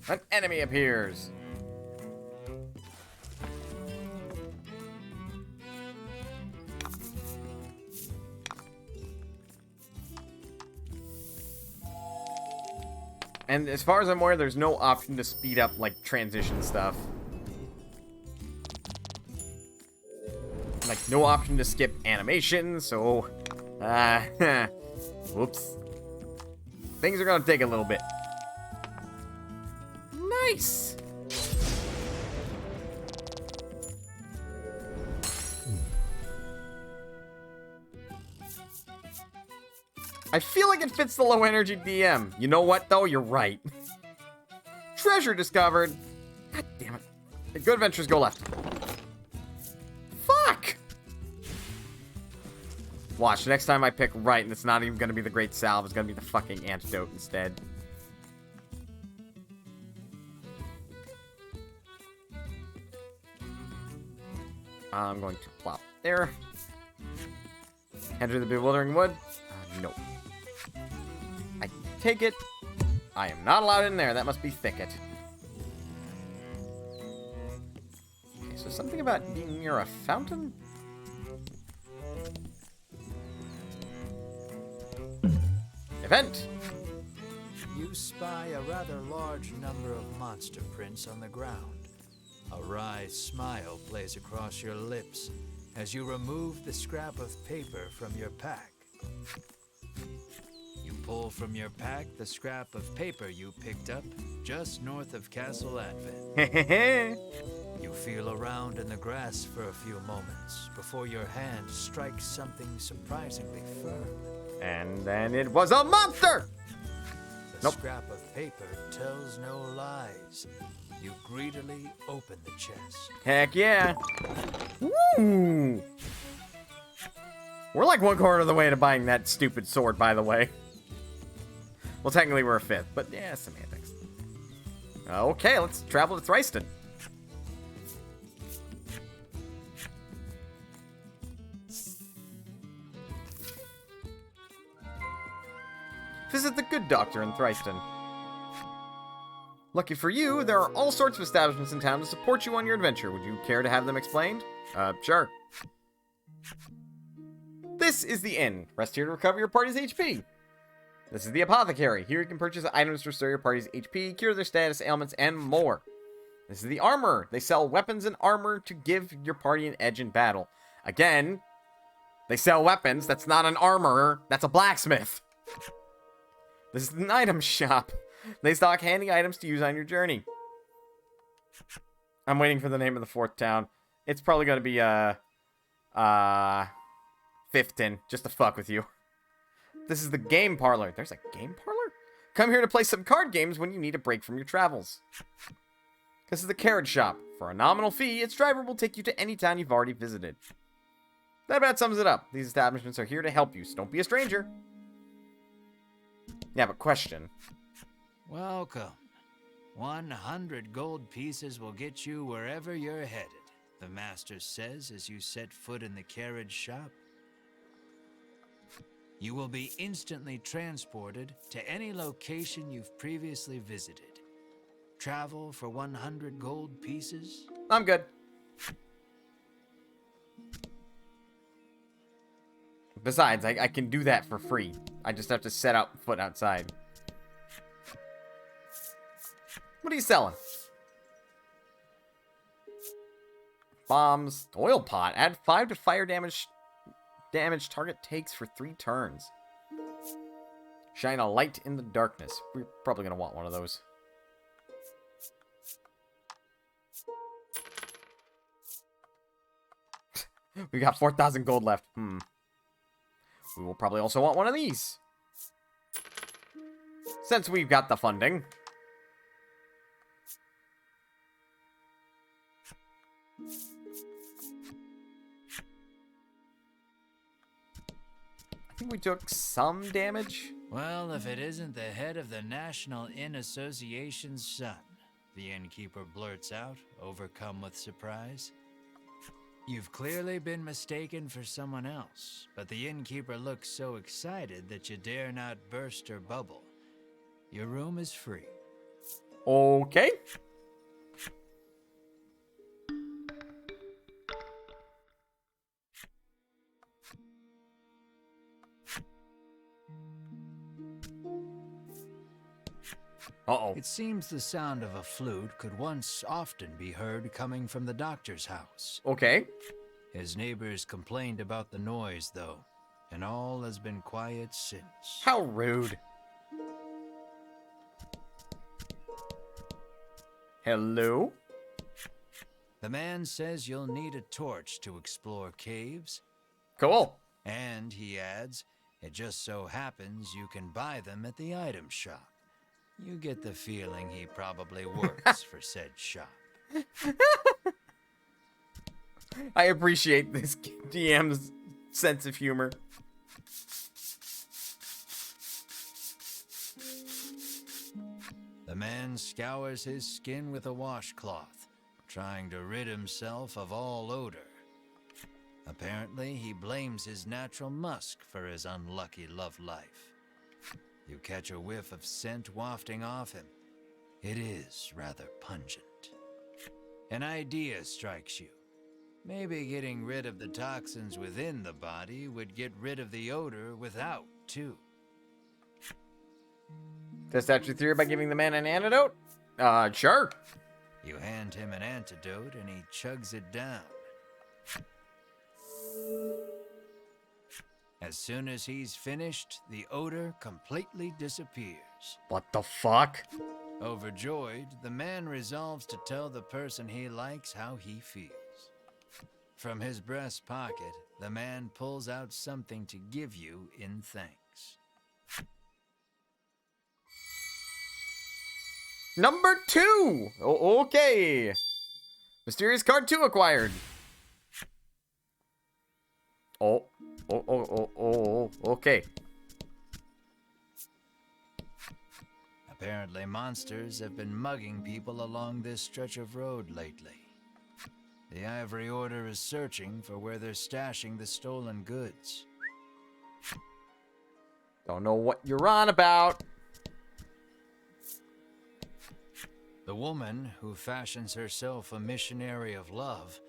An enemy appears. And as far as I'm aware, there's no option to speed up, like, transition stuff. Like, no option to skip animation, so... whoops. Things are gonna take a little bit. Nice! I feel like it fits the low energy DM. You know what, though? You're right. Treasure discovered. God damn it. The good adventures go left. Fuck! Watch, next time I pick right, and it's not even gonna be the Great Salve, it's gonna be the fucking antidote instead. I'm going to plop there. Enter the Bewildering Wood. Nope. I take it. I am not allowed in there. That must be thicket. Okay, so something about being near a fountain? Event! You spy a rather large number of monster prints on the ground. A wry smile plays across your lips as you remove the scrap of paper from your pack. You pull from your pack the scrap of paper you picked up just north of Castle Advent. You feel around in the grass for a few moments before your hand strikes something surprisingly firm. And then it was a monster! The scrap of paper tells no lies. You greedily open the chest. Heck yeah. Woo! We're like 1/4 of the way to buying that stupid sword, by the way. Well, technically we're a 5th, but yeah, semantics. Okay, let's travel to Thriston. Visit the good doctor in Thriston. Lucky for you, there are all sorts of establishments in town to support you on your adventure. Would you care to have them explained? Sure. This is the inn. Rest here to recover your party's HP. This is the apothecary. Here you can purchase items to restore your party's HP, cure their status, ailments, and more. This is the armorer. They sell weapons and armor to give your party an edge in battle. Again, they sell weapons. That's not an armorer. That's a blacksmith. This is an item shop. They stock handy items to use on your journey. I'm waiting for the name of the 4th town. It's probably going to be, Fifton, just to fuck with you. This is the game parlor. There's a game parlor? Come here to play some card games when you need a break from your travels. This is the carriage shop. For a nominal fee, its driver will take you to any town you've already visited. That about sums it up. These establishments are here to help you, so don't be a stranger. Yeah, but question. Welcome. 100 gold pieces will get you wherever you're headed, the master says as you set foot in the carriage shop. You will be instantly transported to any location you've previously visited. Travel for 100 gold pieces? I'm good. Besides, I can do that for free. I just have to set out foot outside. What are you selling? Bombs, oil pot. Add 5 to fire damage target takes for 3 turns. Shine a light in the darkness. We're probably going to want one of those. We got 4,000 gold left. We will probably also want one of these. Since we've got the funding. I think we took some damage. Well, if it isn't the head of the National Inn Association's son, the innkeeper blurts out, overcome with surprise. You've clearly been mistaken for someone else, but the innkeeper looks so excited that you dare not burst her bubble. Your room is free. Okay. Uh-oh. It seems the sound of a flute could once often be heard coming from the doctor's house. Okay. His neighbors complained about the noise, though, and all has been quiet since. How rude. Hello? The man says you'll need a torch to explore caves, Cool. and he adds, it just so happens you can buy them at the item shop. You get the feeling he probably works for said shop. I appreciate this DM's sense of humor. The man scours his skin with a washcloth, trying to rid himself of all odor. Apparently, he blames his natural musk for his unlucky love life. You catch a whiff of scent wafting off him. It is rather pungent. An idea strikes you. Maybe getting rid of the toxins within the body would get rid of the odor without, too. Test out your theory by giving the man an antidote? Sure. You hand him an antidote and he chugs it down. As soon as he's finished, the odor completely disappears. What the fuck? Overjoyed, the man resolves to tell the person he likes how he feels. From his breast pocket, the man pulls out something to give you in thanks. Number 2! Okay. Mysterious card 2 acquired. Okay. Apparently, monsters have been mugging people along this stretch of road lately. The Ivory Order is searching for where they're stashing the stolen goods. Don't know what you're on about. The woman, who fashions herself a missionary of love,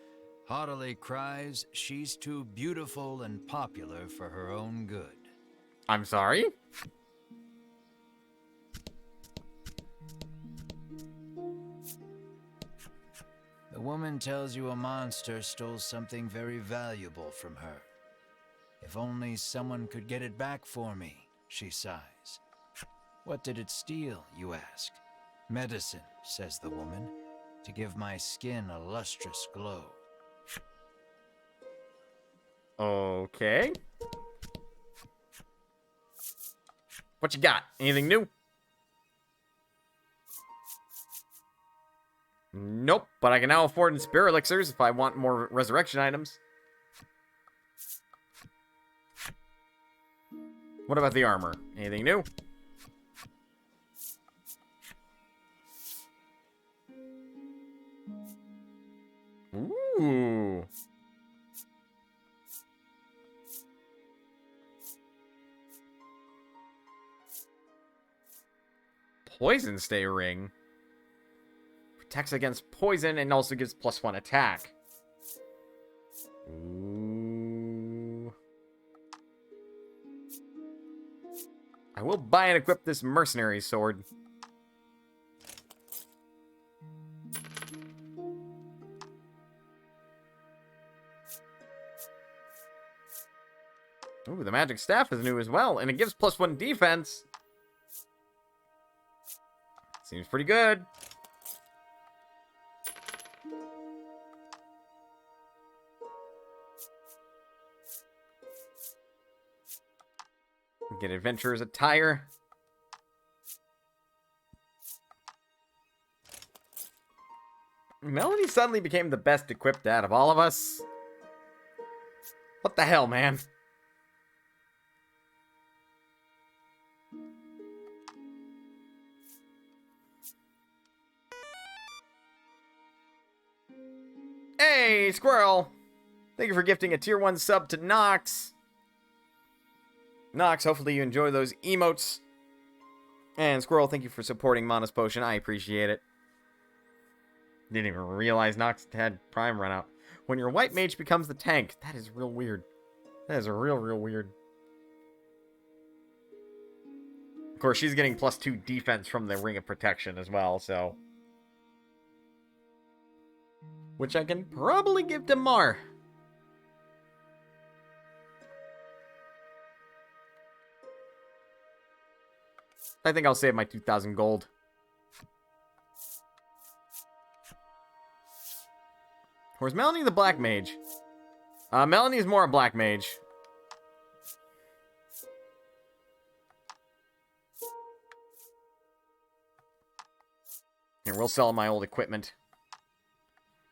haughtily cries she's too beautiful and popular for her own good. I'm sorry? The woman tells you a monster stole something very valuable from her. If only someone could get it back for me, she sighs. What did it steal, you ask? Medicine, says the woman, to give my skin a lustrous glow. Okay. What you got? Anything new? Nope, but I can now afford Spirit Elixirs if I want more resurrection items. What about the armor? Anything new? Ooh. Poison Stay ring. Protects against poison and also gives +1 attack. Ooh. I will buy and equip this mercenary sword. Ooh, the magic staff is new as well, and it gives +1 defense. Seems pretty good. Get adventurer's attire. Melanie suddenly became the best equipped out of all of us. What the hell, man? Hey, Squirrel! Thank you for gifting a tier 1 sub to Nox. Nox, hopefully you enjoy those emotes. And Squirrel, thank you for supporting Mona's Potion. I appreciate it. Didn't even realize Nox had Prime run out. When your white mage becomes the tank. That is real weird. That is real weird. Of course, she's getting +2 defense from the Ring of Protection as well, so... which I can probably give to Mar. I think I'll save my 2,000 gold. Where's Melanie the Black Mage? Melanie's more a Black Mage. Here, we'll sell my old equipment.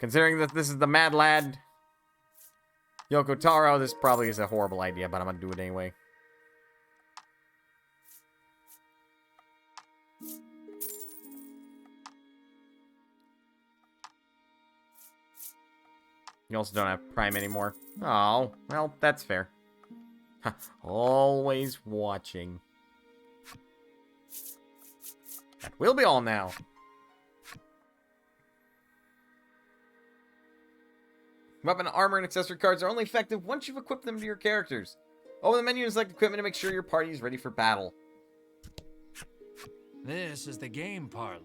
Considering that this is the Mad Lad Yoko Taro, this probably is a horrible idea, but I'm gonna do it anyway. You also don't have Prime anymore. Oh, well, that's fair. Always watching. That will be all now. Weapon, armor, and accessory cards are only effective once you've equipped them to your characters. Open the menu and select equipment to make sure your party is ready for battle. This is the game parlor.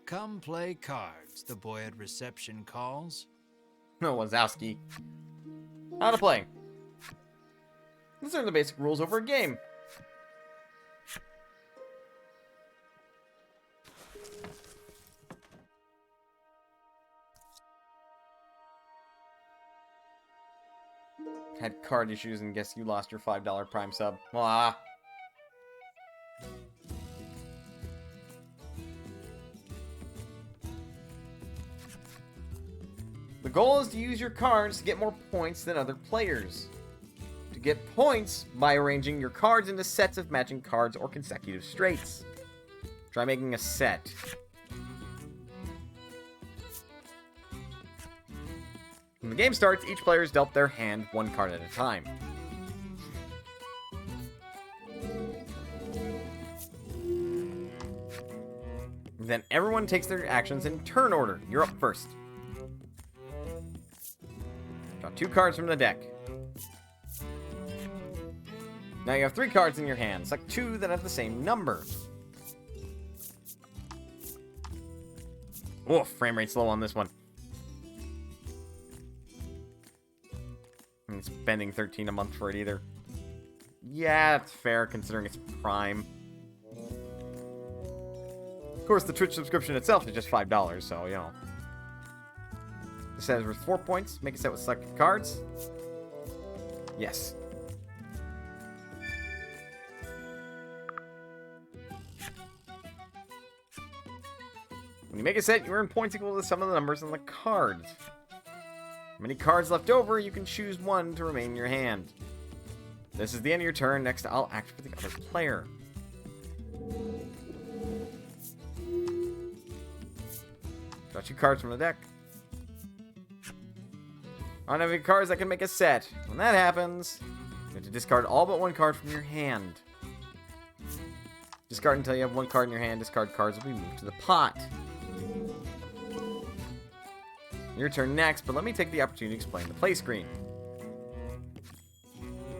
Come play cards, the boy at reception calls. No, Wazowski. How to play. Let's learn the basic rules over a game. Had card issues and guess you lost your $5 Prime sub. Mwah. The goal is to use your cards to get more points than other players. To get points by arranging your cards into sets of matching cards or consecutive straights. Try making a set. When the game starts, each player is dealt their hand one card at a time. Then everyone takes their actions in turn order. You're up first. Draw 2 cards from the deck. Now you have 3 cards in your hand. Select 2 that have the same number. Oh, frame rate's low on this one. I'm spending $13 a month for it either. Yeah, it's fair considering it's Prime. Of course, the Twitch subscription itself is just $5, so, you know. The set is worth 4 points. Make a set with selected cards. Yes. When you make a set, you earn points equal to the sum of the numbers on the cards. How many cards left over, you can choose one to remain in your hand. This is the end of your turn. Next, I'll act for the other player. Draw 2 cards from the deck. I don't have any cards that can make a set. When that happens, you have to discard all but 1 card from your hand. Discard until you have 1 card in your hand. Discard cards will be moved to the pot. Your turn next, but let me take the opportunity to explain the play screen.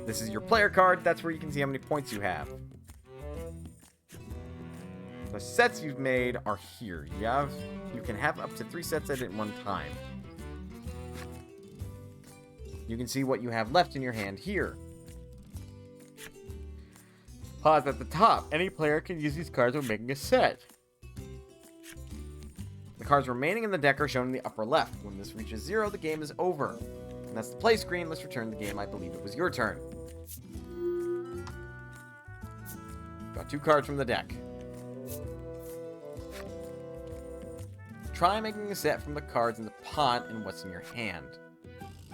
This is your player card. That's where you can see how many points you have. The sets you've made are here. You can have up to 3 sets at one time. You can see what you have left in your hand here. Pause at the top. Any player can use these cards when making a set. The cards remaining in the deck are shown in the upper left. When this reaches 0, the game is over. And that's the play screen. Let's return the game. I believe it was your turn. Got 2 cards from the deck. Try making a set from the cards in the pot and what's in your hand.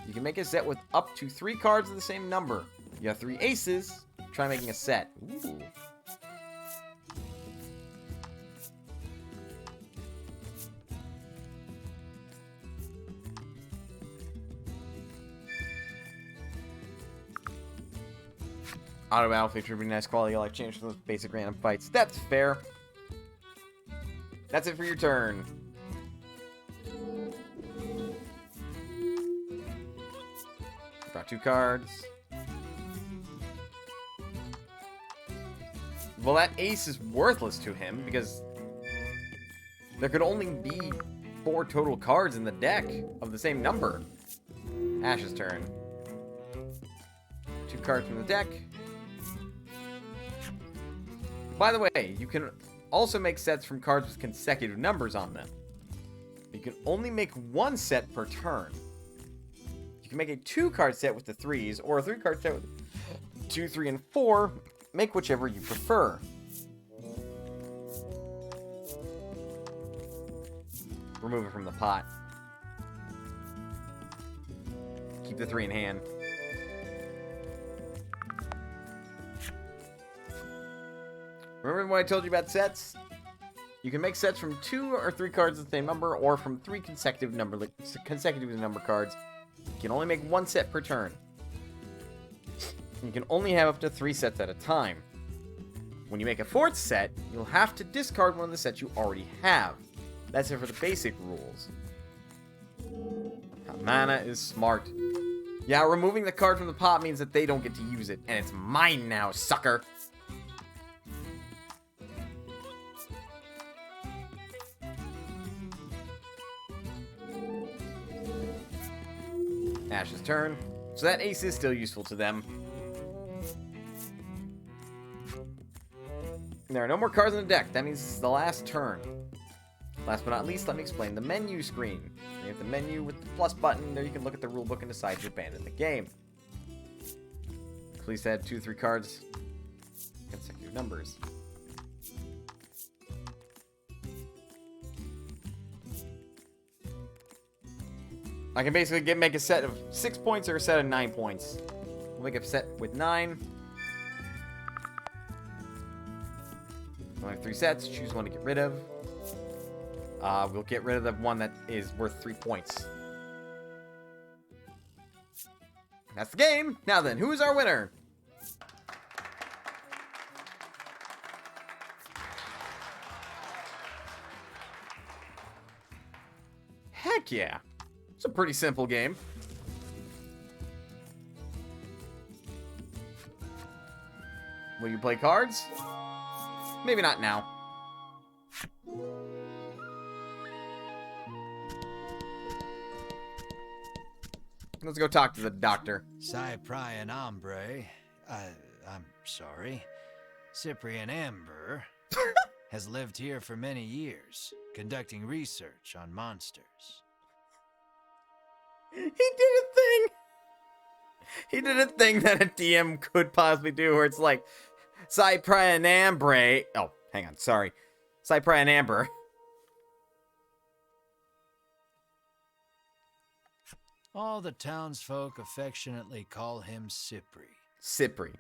You can make a set with up to 3 cards of the same number. You have 3 aces. Try making a set. Ooh. Auto battle feature would be nice quality of life change for those basic random fights. That's fair. That's it for your turn. Draw 2 cards. Well, that ace is worthless to him because there could only be 4 total cards in the deck of the same number. Ash's turn. 2 cards from the deck. By the way, you can also make sets from cards with consecutive numbers on them. You can only make 1 set per turn. You can make a 2-card set with the 3s, or a 3-card set with 2, 3, and 4. Make whichever you prefer. Remove it from the pot. Keep the 3 in hand. Remember what I told you about sets? You can make sets from 2 or 3 cards of the same number, or from 3 consecutive number cards. You can only make 1 set per turn. You can only have up to 3 sets at a time. When you make a 4th set, you'll have to discard one of the sets you already have. That's it for the basic rules. Mana is smart. Yeah, removing the card from the pot means that they don't get to use it, and it's mine now, sucker! Ash's turn. So that ace is still useful to them. There are no more cards in the deck. That means it's the last turn. Last but not least, let me explain the menu screen. You have the menu with the plus button. There you can look at the rulebook and decide to abandon the game. Please add 2, 3 cards. Consecutive numbers. I can basically make a set of 6 points or a set of 9 points. We'll make a set with 9. Only have 3 sets. Choose one to get rid of. We'll get rid of the one that is worth 3 points. That's the game. Now then, who is our winner? Heck yeah. It's a pretty simple game. Will you play cards? Maybe not now. Let's go talk to the doctor. Cyprian Ambre, I'm sorry, Cyprian Amber, has lived here for many years, conducting research on monsters. He did a thing! He did a thing that a DM could possibly do, where it's like, Cyprian Ambre... Oh, hang on, sorry. Cyprian Amber. All the townsfolk affectionately call him Cypri. Cypri.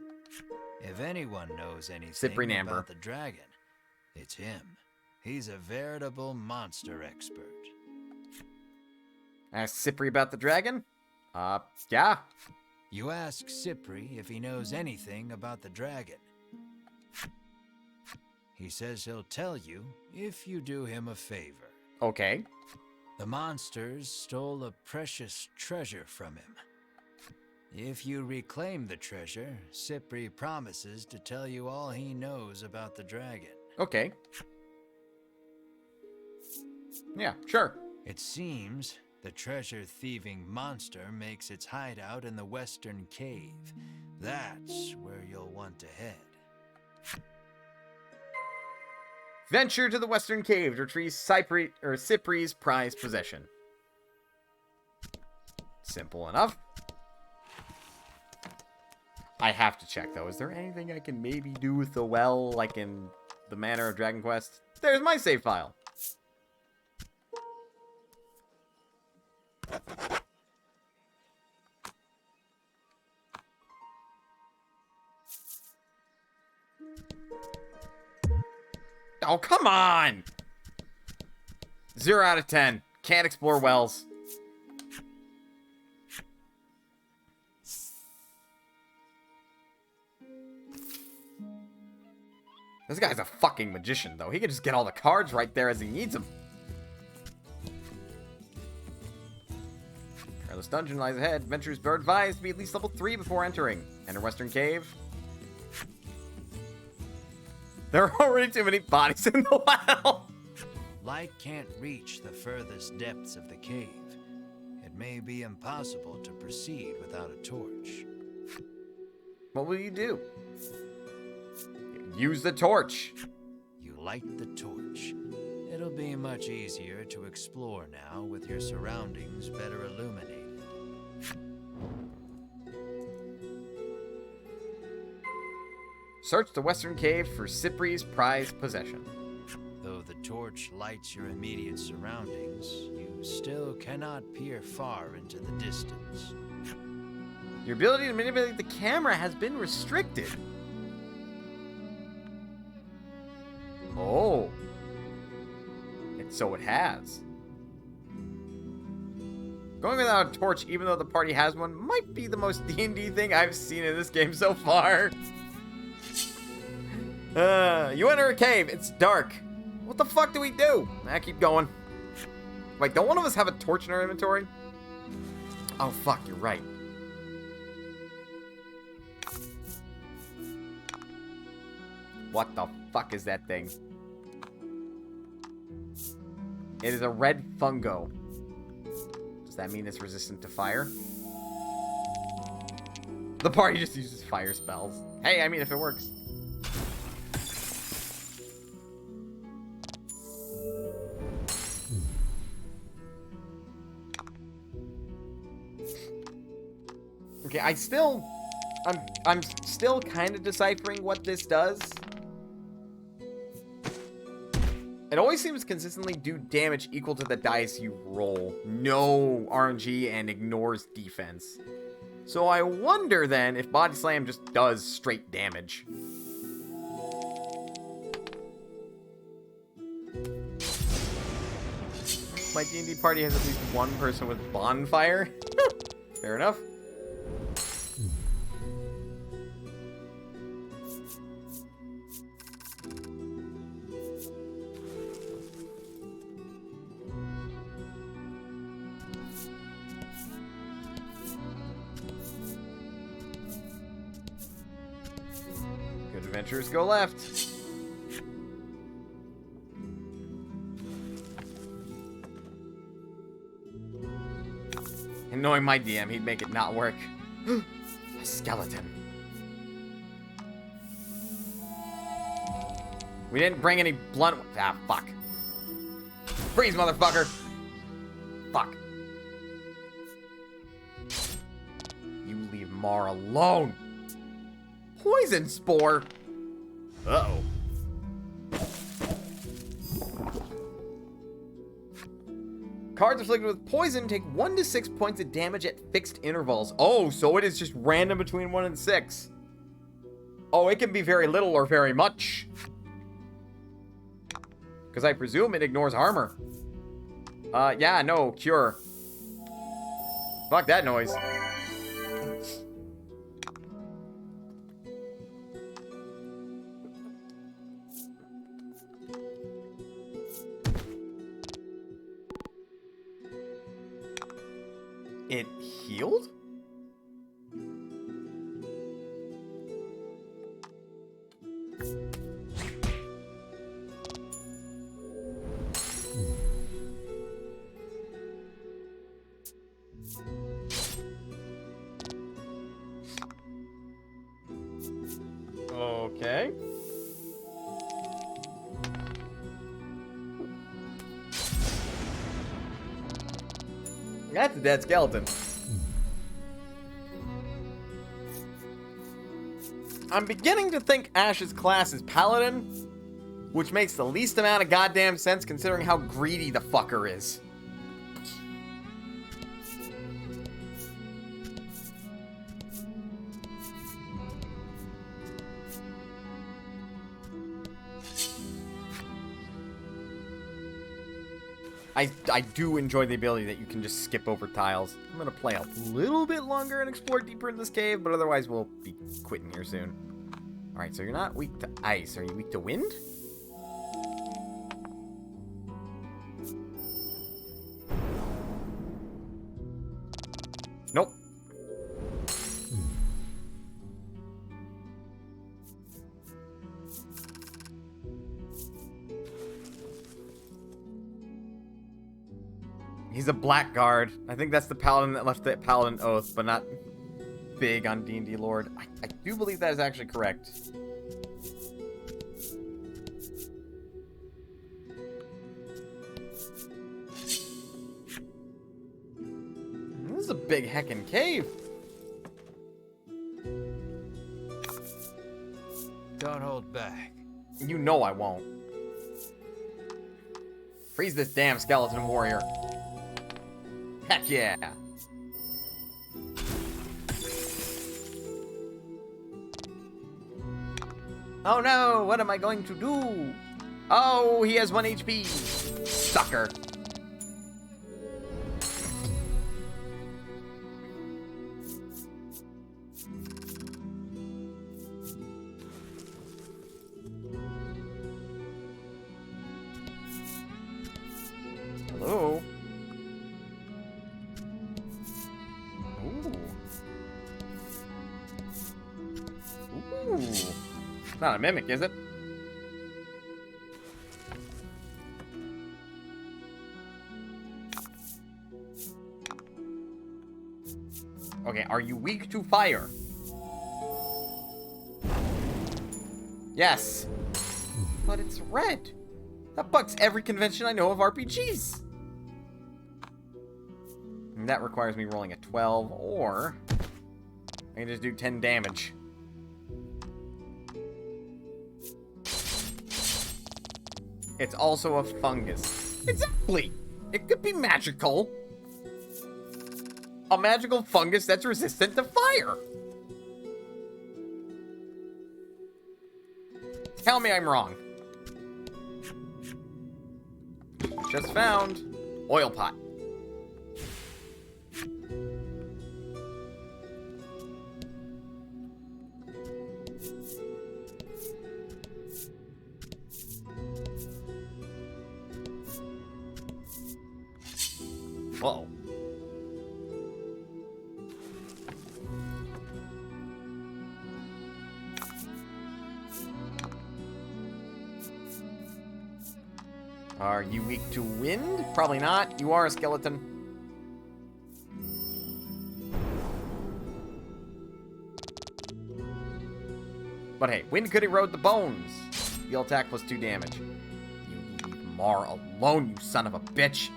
If anyone knows anything Cyprian Amber. about the dragon, it's him. He's a veritable monster expert. Ask Cypri about the dragon? Yeah. You ask Cypri if he knows anything about the dragon. He says he'll tell you if you do him a favor. Okay. The monsters stole a precious treasure from him. If you reclaim the treasure, Cypri promises to tell you all he knows about the dragon. Okay. Yeah, sure. It seems the treasure-thieving monster makes its hideout in the Western Cave. That's where you'll want to head. Venture to the Western Cave to retrieve Cypri's prized possession. Simple enough. I have to check, though. Is there anything I can maybe do with the well, like in the Manor of Dragon Quest? There's my save file. Oh, come on! 0 out of 10. Can't explore wells. This guy's a fucking magician, though. He can just get all the cards right there as he needs them. Careless Dungeon lies ahead. Adventurers are advised to be at least level 3 before entering. Enter Western Cave. There are already too many bodies in the well. Light can't reach the furthest depths of the cave. It may be impossible to proceed without a torch. What will you do? Use the torch. You light the torch. It'll be much easier to explore now with your surroundings better illuminated. Search the western cave for Cypri's prized possession. Though the torch lights your immediate surroundings, you still cannot peer far into the distance. Your ability to manipulate the camera has been restricted. Oh. And so it has. Going without a torch, even though the party has one, might be the most D&D thing I've seen in this game so far. You enter a cave. It's dark. What the fuck do we do? Keep going. Wait, don't one of us have a torch in our inventory? Oh, fuck, you're right. What the fuck is that thing? It is a red fungo. Does that mean it's resistant to fire? The party just uses fire spells. Hey, I mean, if it works. Okay, I'm still kind of deciphering what this does. It always seems to consistently do damage equal to the dice you roll. No RNG and ignores defense. So I wonder then if Body Slam just does straight damage. My D&D party has at least one person with bonfire. Fair enough. Good adventurers go left. And knowing my DM, he'd make it not work. A skeleton. We didn't bring any blunt... Ah, fuck. Freeze, motherfucker! Fuck. You leave Mar alone! Poison spore! Uh-oh. Cards afflicted with poison take 1 to 6 points of damage at fixed intervals. Oh, so it is just random between 1 and 6. Oh, it can be very little or very much. Because I presume it ignores armor. Yeah, no, cure. Fuck that noise. It healed? Okay. That's a dead skeleton. I'm beginning to think Ash's class is Paladin, which makes the least amount of goddamn sense considering how greedy the fucker is. I do enjoy the ability that you can just skip over tiles. I'm going to play a little bit longer and explore deeper in this cave, but otherwise we'll be quitting here soon. Alright, so you're not weak to ice. Are you weak to wind? Nope. He's a blackguard. I think that's the paladin that left the paladin oath, but not big on D&D Lord. I do believe that is actually correct. This is a big heckin' cave. Don't hold back. You know I won't. Freeze this damn skeleton warrior. Heck yeah. Oh no, what am I going to do? Oh, he has 1 HP. Sucker. Hello? Ooh. Ooh. It's not a mimic, is it? Okay, are you weak to fire? Yes. But it's red. That bucks every convention I know of RPGs. And that requires me rolling a 12, or I can just do 10 damage. It's also a fungus. Exactly! It could be magical. A magical fungus that's resistant to fire. Tell me I'm wrong. Just found oil pot. Whoa. Are you weak to wind? Probably not. You are a skeleton. But hey, wind could erode the bones. Steel attack plus 2 damage. You leave Mar alone, you son of a bitch.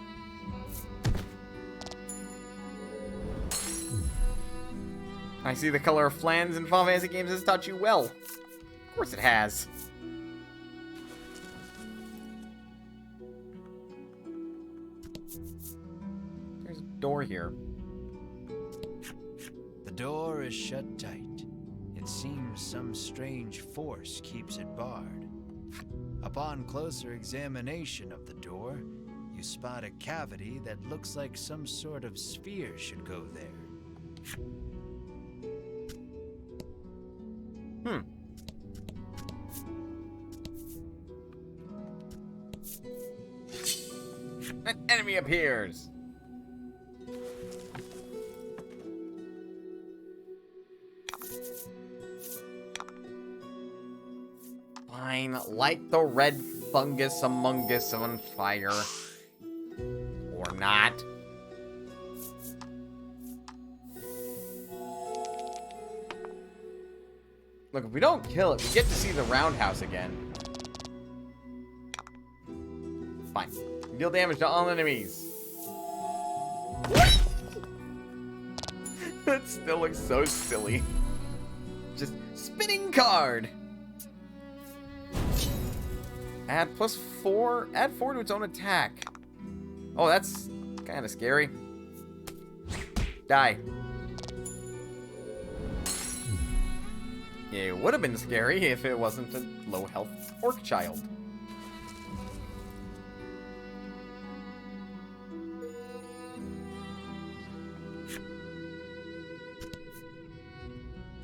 I see the color of flans in Final Fantasy games has taught you well. Of course it has. There's a door here. The door is shut tight. It seems some strange force keeps it barred. Upon closer examination of the door, you spot a cavity that looks like some sort of sphere should go there. An enemy appears. Fine, light the red fungus among us on fire. Or not. Look, if we don't kill it, we get to see the roundhouse again. Fine. Deal damage to all enemies. That still looks so silly. Just spinning card. Add +4. Add 4 to its own attack. Oh, that's kind of scary. Die. It would have been scary if it wasn't a low health orc child.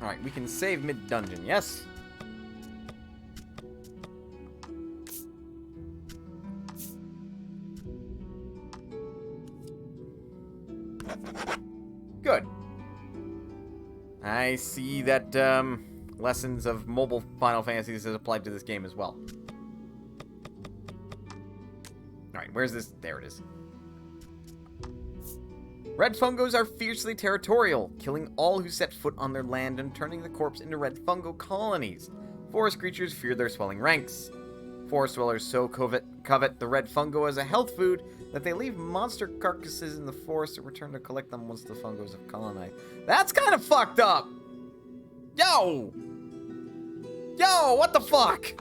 Alright, we can save mid-dungeon, yes? Good. I see that, lessons of mobile Final Fantasy is applied to this game as well. Alright, where's this? There it is. Red fungos are fiercely territorial, killing all who set foot on their land and turning the corpse into red fungo colonies. Forest creatures fear their swelling ranks. Forest dwellers so covet the red fungo as a health food that they leave monster carcasses in the forest and return to collect them once the fungos have colonized. That's kind of fucked up! Yo! Yo, what the fuck?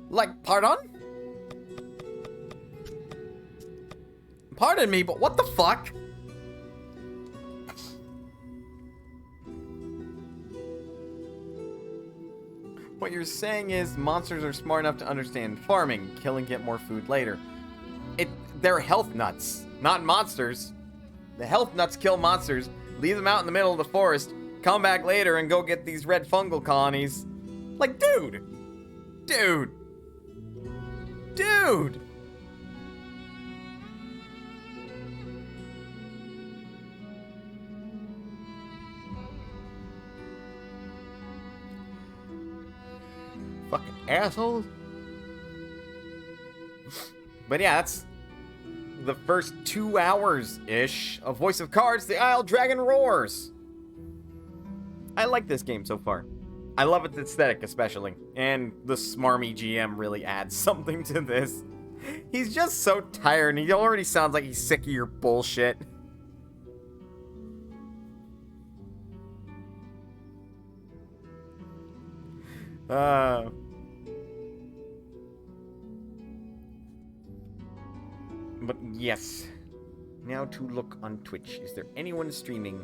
Like, pardon? Pardon me, but what the fuck? What you're saying is monsters are smart enough to understand farming, kill and get more food later. They're health nuts, not monsters. The health nuts kill monsters, leave them out in the middle of the forest, come back later and go get these red fungal colonies. Like, dude! Dude! Dude! Fucking assholes. But yeah, that's the first 2 hours-ish of Voice of Cards, The Isle Dragon Roars. I like this game so far. I love its aesthetic especially, and the smarmy GM really adds something to this. He's just so tired, and he already sounds like he's sick of your bullshit. But yes, now to look on Twitch. Is there anyone streaming?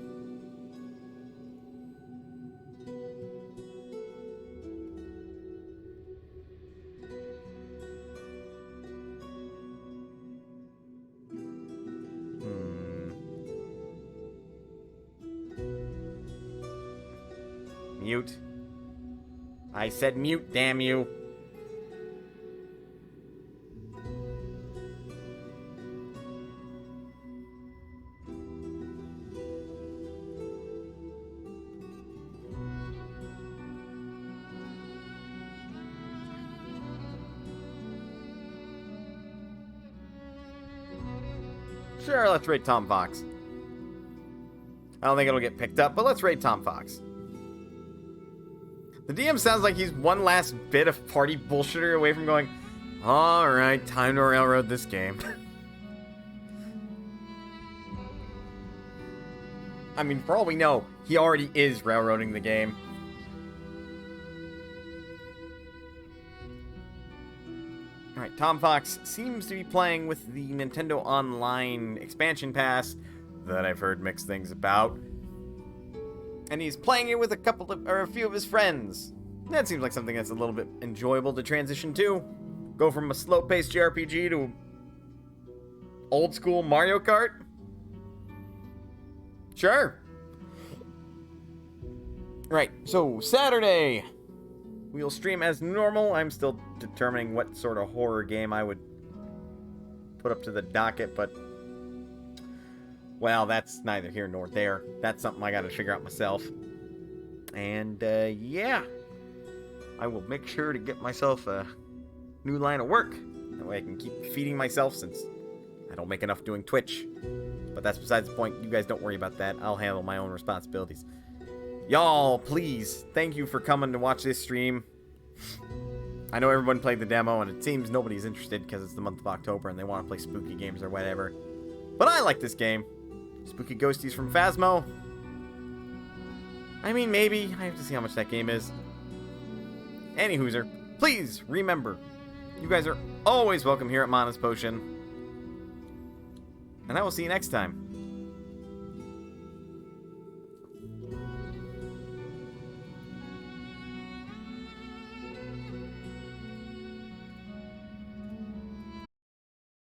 Mute. I said mute, damn you. Sure, let's raid Tom Fox. I don't think it'll get picked up, but let's raid Tom Fox. The DM sounds like he's one last bit of party bullshitter away from going, alright, time to railroad this game. I mean, for all we know, he already is railroading the game. Alright, Tom Fox seems to be playing with the Nintendo Online expansion pass that I've heard mixed things about. And he's playing it with a few of his friends. That seems like something that's a little bit enjoyable to transition to. Go from a slow-paced JRPG to old school Mario Kart. Sure. Right, so Saturday, we'll stream as normal. I'm still determining what sort of horror game I would put up to the docket, but well, that's neither here nor there. That's something I gotta figure out myself. And, yeah. I will make sure to get myself a new line of work. That way I can keep feeding myself since I don't make enough doing Twitch. But that's besides the point. You guys don't worry about that. I'll handle my own responsibilities. Y'all, please, thank you for coming to watch this stream. I know everyone played the demo, and it seems nobody's interested because it's the month of October and they want to play spooky games or whatever. But I like this game. Spooky Ghosties from Phasmo. I mean, maybe. I have to see how much that game is. Any hooser, please remember, you guys are always welcome here at Mana's Potion. And I will see you next time.